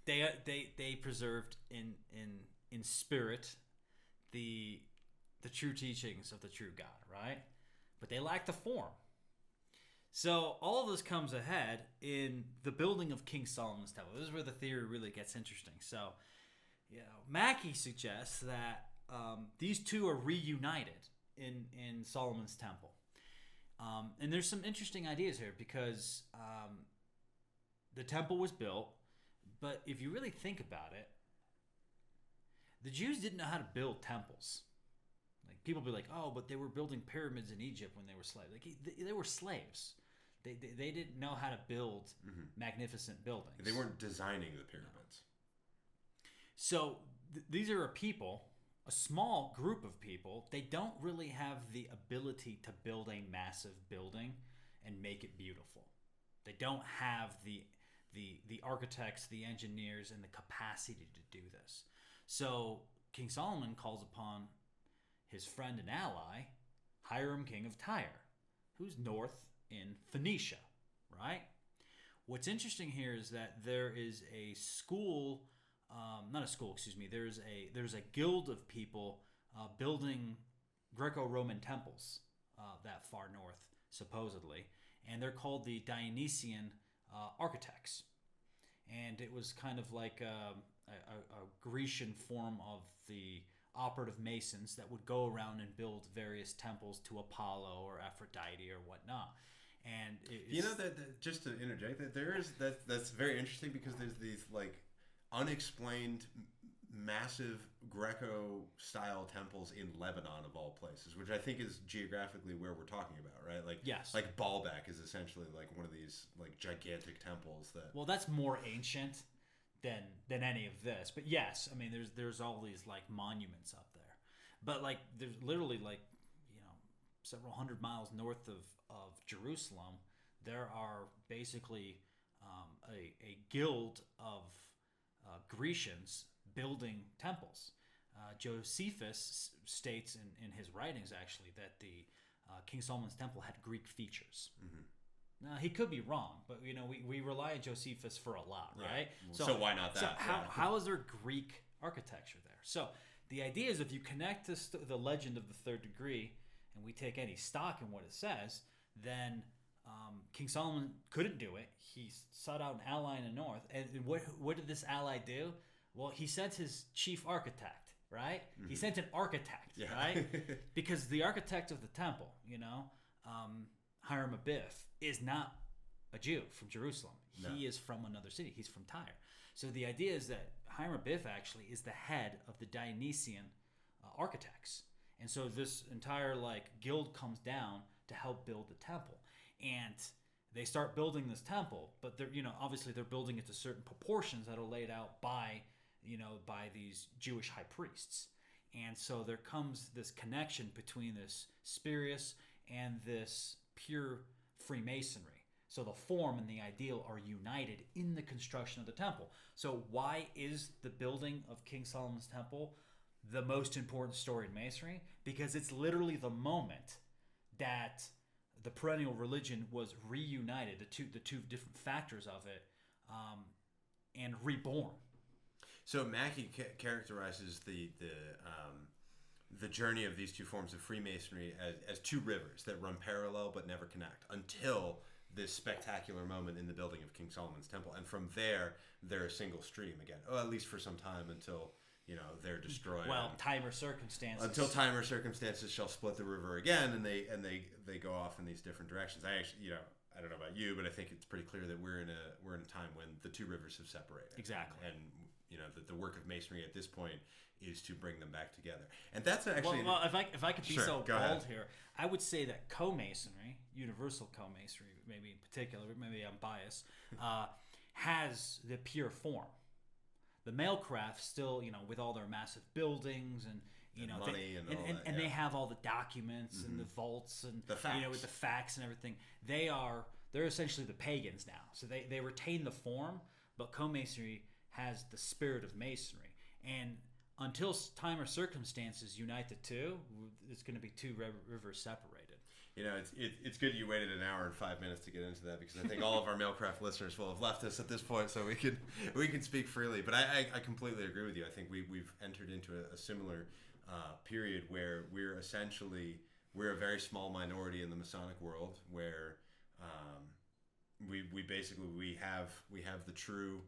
they preserved in spirit the true teachings of the true God, right? But they lacked the form. So all of this comes ahead in the building of King Solomon's temple. This is where the theory really gets interesting. So, Mackey suggests that these two are reunited in Solomon's temple. And there's some interesting ideas here because the temple was built, but if you really think about it, the Jews didn't know how to build temples. Like, people be like, oh, but they were building pyramids in Egypt when they were slaves. Like, they were slaves. They didn't know how to build magnificent buildings. They weren't designing the pyramids. So these are a small group of people. They don't really have the ability to build a massive building and make it beautiful. They don't have the architects, the engineers, and the capacity to do this. So King Solomon calls upon his friend and ally, Hiram, king of Tyre, who's north in Phoenicia, right? What's interesting here is that there is a school, there's a guild of people building Greco-Roman temples that far north, supposedly, and they're called the Dionysian architects. And it was kind of like a Grecian form of the operative masons that would go around and build various temples to Apollo or Aphrodite or whatnot. And that just to interject, that's very interesting because there's these like unexplained massive Greco-style temples in Lebanon of all places, which I think is geographically where we're talking about, right? Like, yes, like Baalbek is essentially like one of these like gigantic temples that. Well, that's more ancient than any of this, but yes, I mean there's all these like monuments up there, but like there's literally like several hundred miles north of Jerusalem, there are basically a guild of Grecians building temples. Josephus states in his writings actually that the King Solomon's temple had Greek features. Mm-hmm. Now he could be wrong, but we rely on Josephus for a lot, right? Yeah. So why not that? So how is there Greek architecture there? So the idea is if you connect this to the legend of the third degree, and we take any stock in what it says, then King Solomon couldn't do it. He sought out an ally in the north. And what did this ally do? Well, he sent his chief architect, right? Mm-hmm. He sent an architect, right? Because the architect of the temple, Hiram Abiff, is not a Jew from Jerusalem. No. He is from another city. He's from Tyre. So the idea is that Hiram Abiff actually is the head of the Dionysian architects. And so this entire guild comes down to help build the temple. And they start building this temple, but they're obviously they're building it to certain proportions that are laid out by these Jewish high priests. And so there comes this connection between this spurious and this pure Freemasonry. So the form and the ideal are united in the construction of the temple. So why is the building of King Solomon's temple the most important story in Masonry? Because it's literally the moment that the perennial religion was reunited, the two different factors of it, and reborn. So Mackey characterizes the journey of these two forms of Freemasonry as two rivers that run parallel but never connect until this spectacular moment in the building of King Solomon's temple, and from there they're a single stream again. Oh, at least for some time until they're destroyed. Well, time or circumstances. Until time or circumstances shall split the river again, and they go off in these different directions. I actually, I don't know about you, but I think it's pretty clear that we're in a time when the two rivers have separated. Exactly. And that the work of Masonry at this point is to bring them back together. And that's actually well if I could be Sure, so go ahead. bold here, I would say that Co-Masonry, Universal Co-Masonry, maybe in particular, maybe I'm biased, has the pure form. The Mailcraft still, with all their massive buildings and money and all that, they have all the documents and the vaults and The facts. with the facts and everything. They're essentially the pagans now. So they retain the form, but Co-Masonry has the spirit of Masonry. And until time or circumstances unite the two, it's going to be two rivers separated. It's good you waited an hour and 5 minutes to get into that, because I think all of our Mailcraft listeners will have left us at this point, so we can speak freely. But I completely agree with you. I think we've entered into a similar period where we're a very small minority in the Masonic world, where we have the true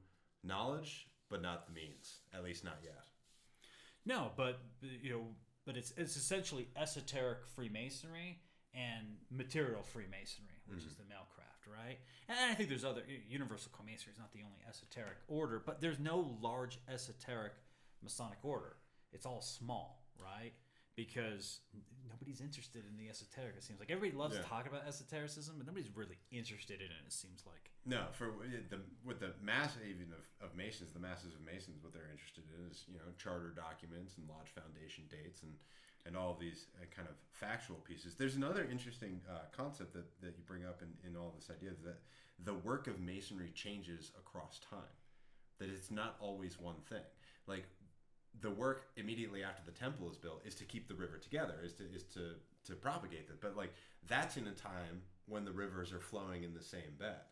knowledge, but not the means, at least not yet. No, but it's essentially esoteric Freemasonry and material Freemasonry, which is the Mailcraft, right? And I think there's other Universal Co-Masonry is not the only esoteric order, but there's no large esoteric Masonic order. It's all small, right? Because nobody's interested in the esoteric. It seems like everybody loves to talk about esotericism, but nobody's really interested in it. It seems like with the mass even of Masons, the masses of Masons, what they're interested in is charter documents and lodge foundation dates and all of these kind of factual pieces. There's another interesting concept that you bring up in all this idea, that the work of Masonry changes across time. That it's not always one thing. Like, the work immediately after the temple is built is to keep the river together, is to propagate it. But that's in a time when the rivers are flowing in the same bed.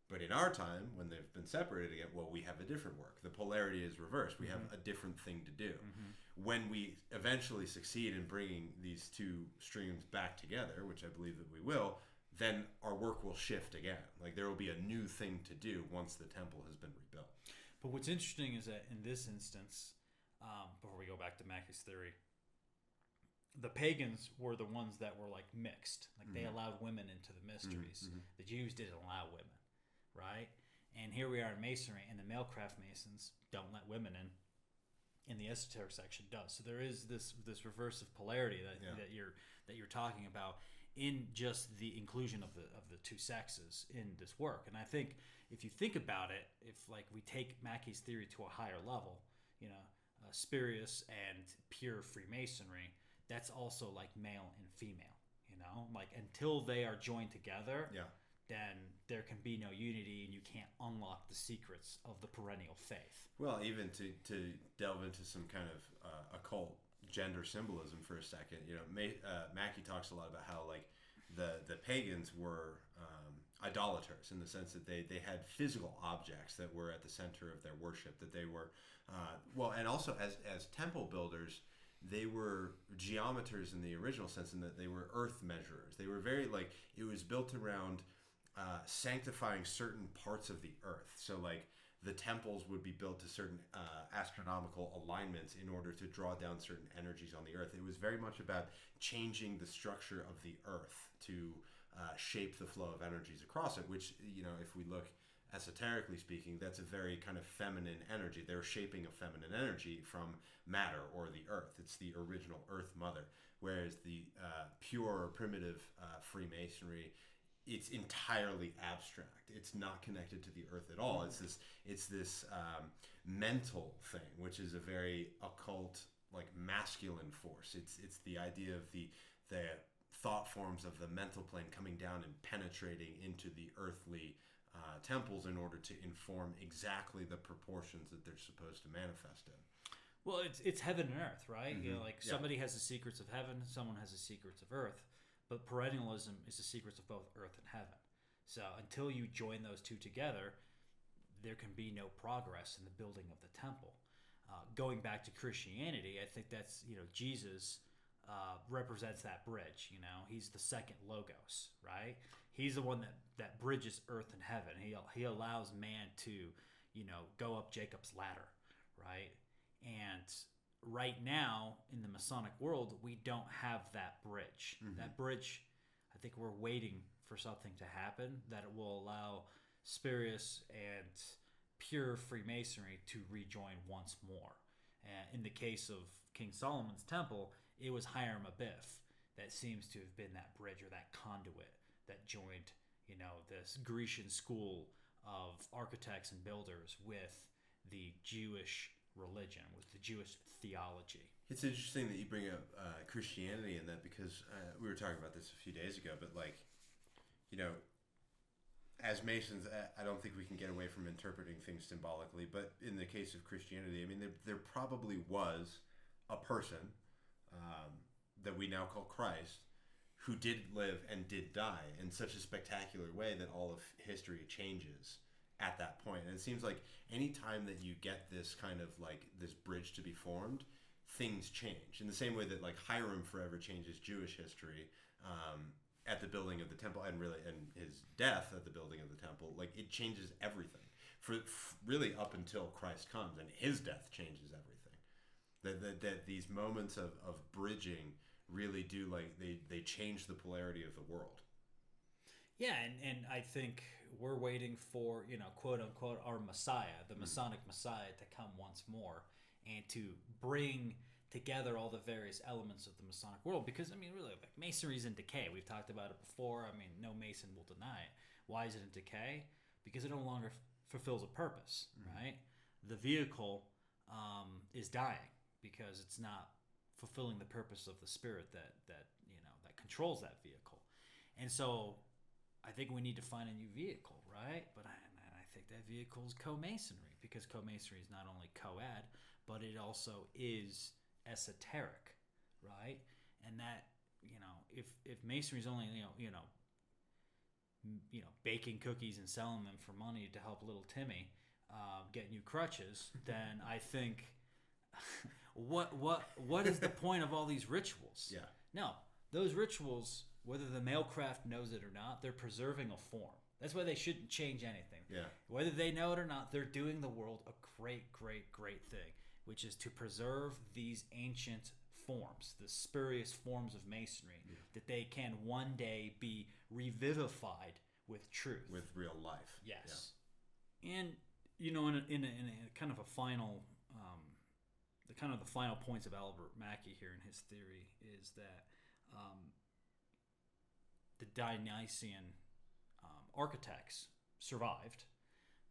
But in our time, when they've been separated again, we have a different work. The polarity is reversed. We have a different thing to do. When we eventually succeed in bringing these two streams back together, which I believe that we will, then our work will shift again. There will be a new thing to do once the temple has been rebuilt. But what's interesting is that in this instance, before we go back to Mackey's theory, the pagans were the ones that were mixed. They allowed women into the mysteries. The Jews didn't allow women, right? And here we are in Masonry, and the Mailcraft Masons don't let women in. And the esoteric section does. So there is this reverse of polarity that you're talking about in just the inclusion of the two sexes in this work. And I think if you think about it, if we take Mackey's theory to a higher level, spurious and pure Freemasonry, that's also male and female. Until they are joined together, then there can be no unity, and you can't unlock the secrets of the perennial faith. Well, even to delve into some kind of occult gender symbolism for a second, Mackey talks a lot about how the pagans were idolaters, in the sense that they had physical objects that were at the center of their worship, that they were and also as temple builders, they were geometers in the original sense, in that they were earth measurers. They were very it was built around sanctifying certain parts of the earth. So the temples would be built to certain astronomical alignments in order to draw down certain energies on the earth. It was very much about changing the structure of the earth to shape the flow of energies across it, which, if we look esoterically speaking, that's a very kind of feminine energy. They're shaping a feminine energy from matter, or the earth. It's the original earth mother. Whereas the pure, primitive Freemasonry, it's entirely abstract. It's not connected to the earth at all. It's this mental thing, which is a very occult, masculine force. It's the idea of the thought forms of the mental plane coming down and penetrating into the earthly temples in order to inform exactly the proportions that they're supposed to manifest in. Well, it's heaven and earth, right? Somebody has the secrets of heaven, someone has the secrets of earth. But perennialism is the secrets of both earth and heaven. So until you join those two together, there can be no progress in the building of the temple. Going back to Christianity, I think that's, Jesus represents that bridge. He's the second logos, right? He's the one that bridges earth and heaven. He allows man to, go up Jacob's ladder, right? And right now in the Masonic world, we don't have that bridge. That bridge, I think we're waiting for something to happen that it will allow spurious and pure Freemasonry to rejoin once more. In the case of King Solomon's Temple, it was Hiram Abiff that seems to have been that bridge or that conduit that joined, this Grecian school of architects and builders with the Jewish religion, with the Jewish theology. It's interesting that you bring up Christianity in that, because we were talking about this a few days ago, but as Masons, I don't think we can get away from interpreting things symbolically, but in the case of Christianity, I mean, there probably was a person that we now call Christ who did live and did die in such a spectacular way that all of history changes at that point. And it seems like any time that you get this kind of this bridge to be formed, things change. In the same way that Hiram forever changes Jewish history at the building of the temple, and his death at the building of the temple, it changes everything for really up until Christ comes, and his death changes everything. That these moments of bridging really do they change the polarity of the world. Yeah, and I think we're waiting for, quote unquote, our Messiah, the Masonic Messiah, to come once more and to bring together all the various elements of the Masonic world. Because, really, Masonry's in decay. We've talked about it before. No Mason will deny it. Why is it in decay? Because it no longer fulfills a purpose, right? The vehicle is dying because it's not fulfilling the purpose of the spirit that controls that vehicle. And so I think we need to find a new vehicle, right? But I think that vehicle is Co-Masonry, because Co-Masonry is not only co-ed, but it also is esoteric, right? And that, if Masonry is only, baking cookies and selling them for money to help little Timmy get new crutches, then I think what is the point of all these rituals? Yeah. No, those rituals, whether the male craft knows it or not, they're preserving a form. That's why they shouldn't change anything. Yeah. Whether they know it or not, they're doing the world a great, great, great thing, which is to preserve these ancient forms, the spurious forms of Masonry, that they can one day be revivified with truth. With real life. Yes. Yeah. And, in a kind of a final... the final points of Albert Mackey here in his theory is that the Dionysian architects survived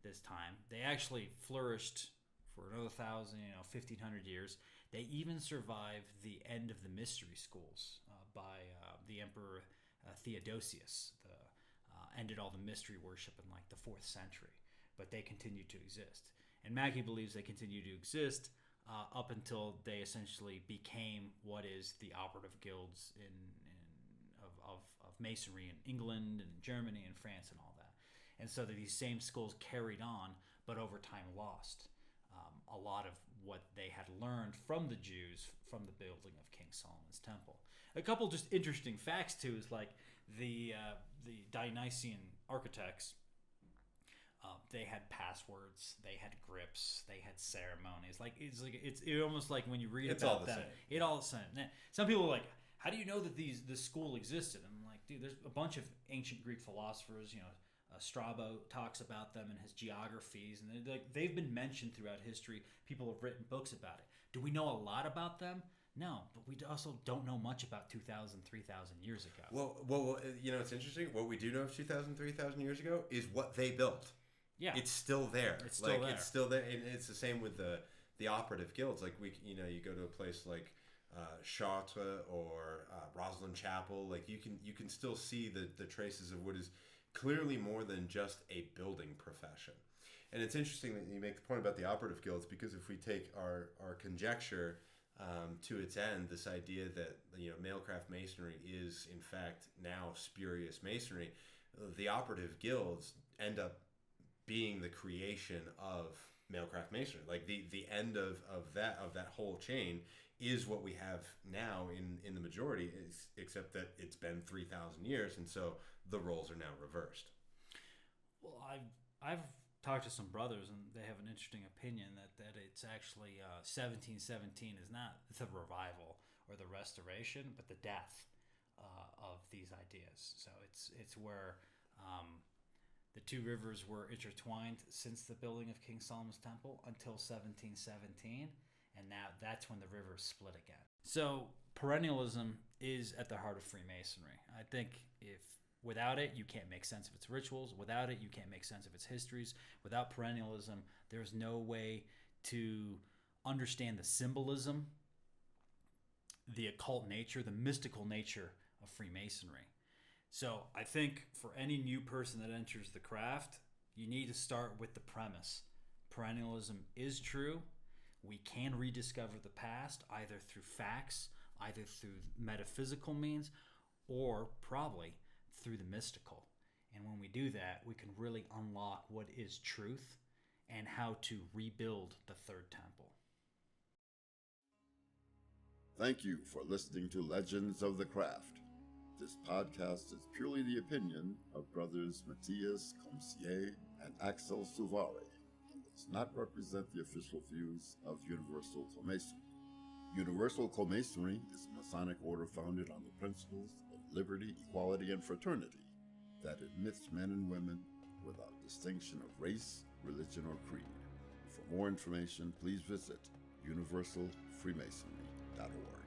this time. They actually flourished for another 1,500 years. They even survived the end of the mystery schools by the Emperor Theodosius. Ended all the mystery worship in the 4th century, but they continued to exist. And Mackey believes they continue to exist up until they essentially became what is the operative guilds of Masonry in England and Germany and France and all that. And so that these same schools carried on, but over time lost a lot of what they had learned from the Jews from the building of King Solomon's Temple. A couple just interesting facts too is the Dionysian architects. They had passwords, they had grips, they had ceremonies. It's almost like when you read about them, it's all the same. Some people are like, how do you know that this school existed? And I'm like, dude, there's a bunch of ancient Greek philosophers. Strabo talks about them in his geographies, and they've been mentioned throughout history. People have written books about it. Do we know a lot about them? No, but we also don't know much about 2,000, 3,000 years ago. Well, it's interesting. What we do know of 2,000, 3,000 years ago is what they built. Yeah, it's still there. It's still there. It's still there, and it's the same with the operative guilds. You go to a place like Chartres or Roslyn Chapel. You can still see the traces of what is clearly more than just a building profession. And it's interesting that you make the point about the operative guilds, because if we take our conjecture to its end, this idea that mailcraft masonry is in fact now spurious masonry, the operative guilds end up being the creation of mailcraft masonry. The end of that whole chain is what we have now in the majority, except that it's been 3,000 years, and so the roles are now reversed. Well, I've talked to some brothers, and they have an interesting opinion that it's actually 1717 is not the revival or the restoration, but the death of these ideas. So it's where the two rivers were intertwined since the building of King Solomon's Temple until 1717, and now that's when the rivers split again. So perennialism is at the heart of Freemasonry. I think if without it, you can't make sense of its rituals. Without it, you can't make sense of its histories. Without perennialism, there's no way to understand the symbolism, the occult nature, the mystical nature of Freemasonry. So I think for any new person that enters the craft, you need to start with the premise. Perennialism is true. We can rediscover the past either through facts, either through metaphysical means, or probably through the mystical. And when we do that, we can really unlock what is truth and how to rebuild the third temple. Thank you for listening to Legends of the Craft. This podcast is purely the opinion of brothers Matthias Comsier and Axel Suvare and does not represent the official views of Universal Co-Masonry. Universal Co-Masonry is a Masonic order founded on the principles of liberty, equality, and fraternity that admits men and women without distinction of race, religion, or creed. For more information, please visit universalfreemasonry.org.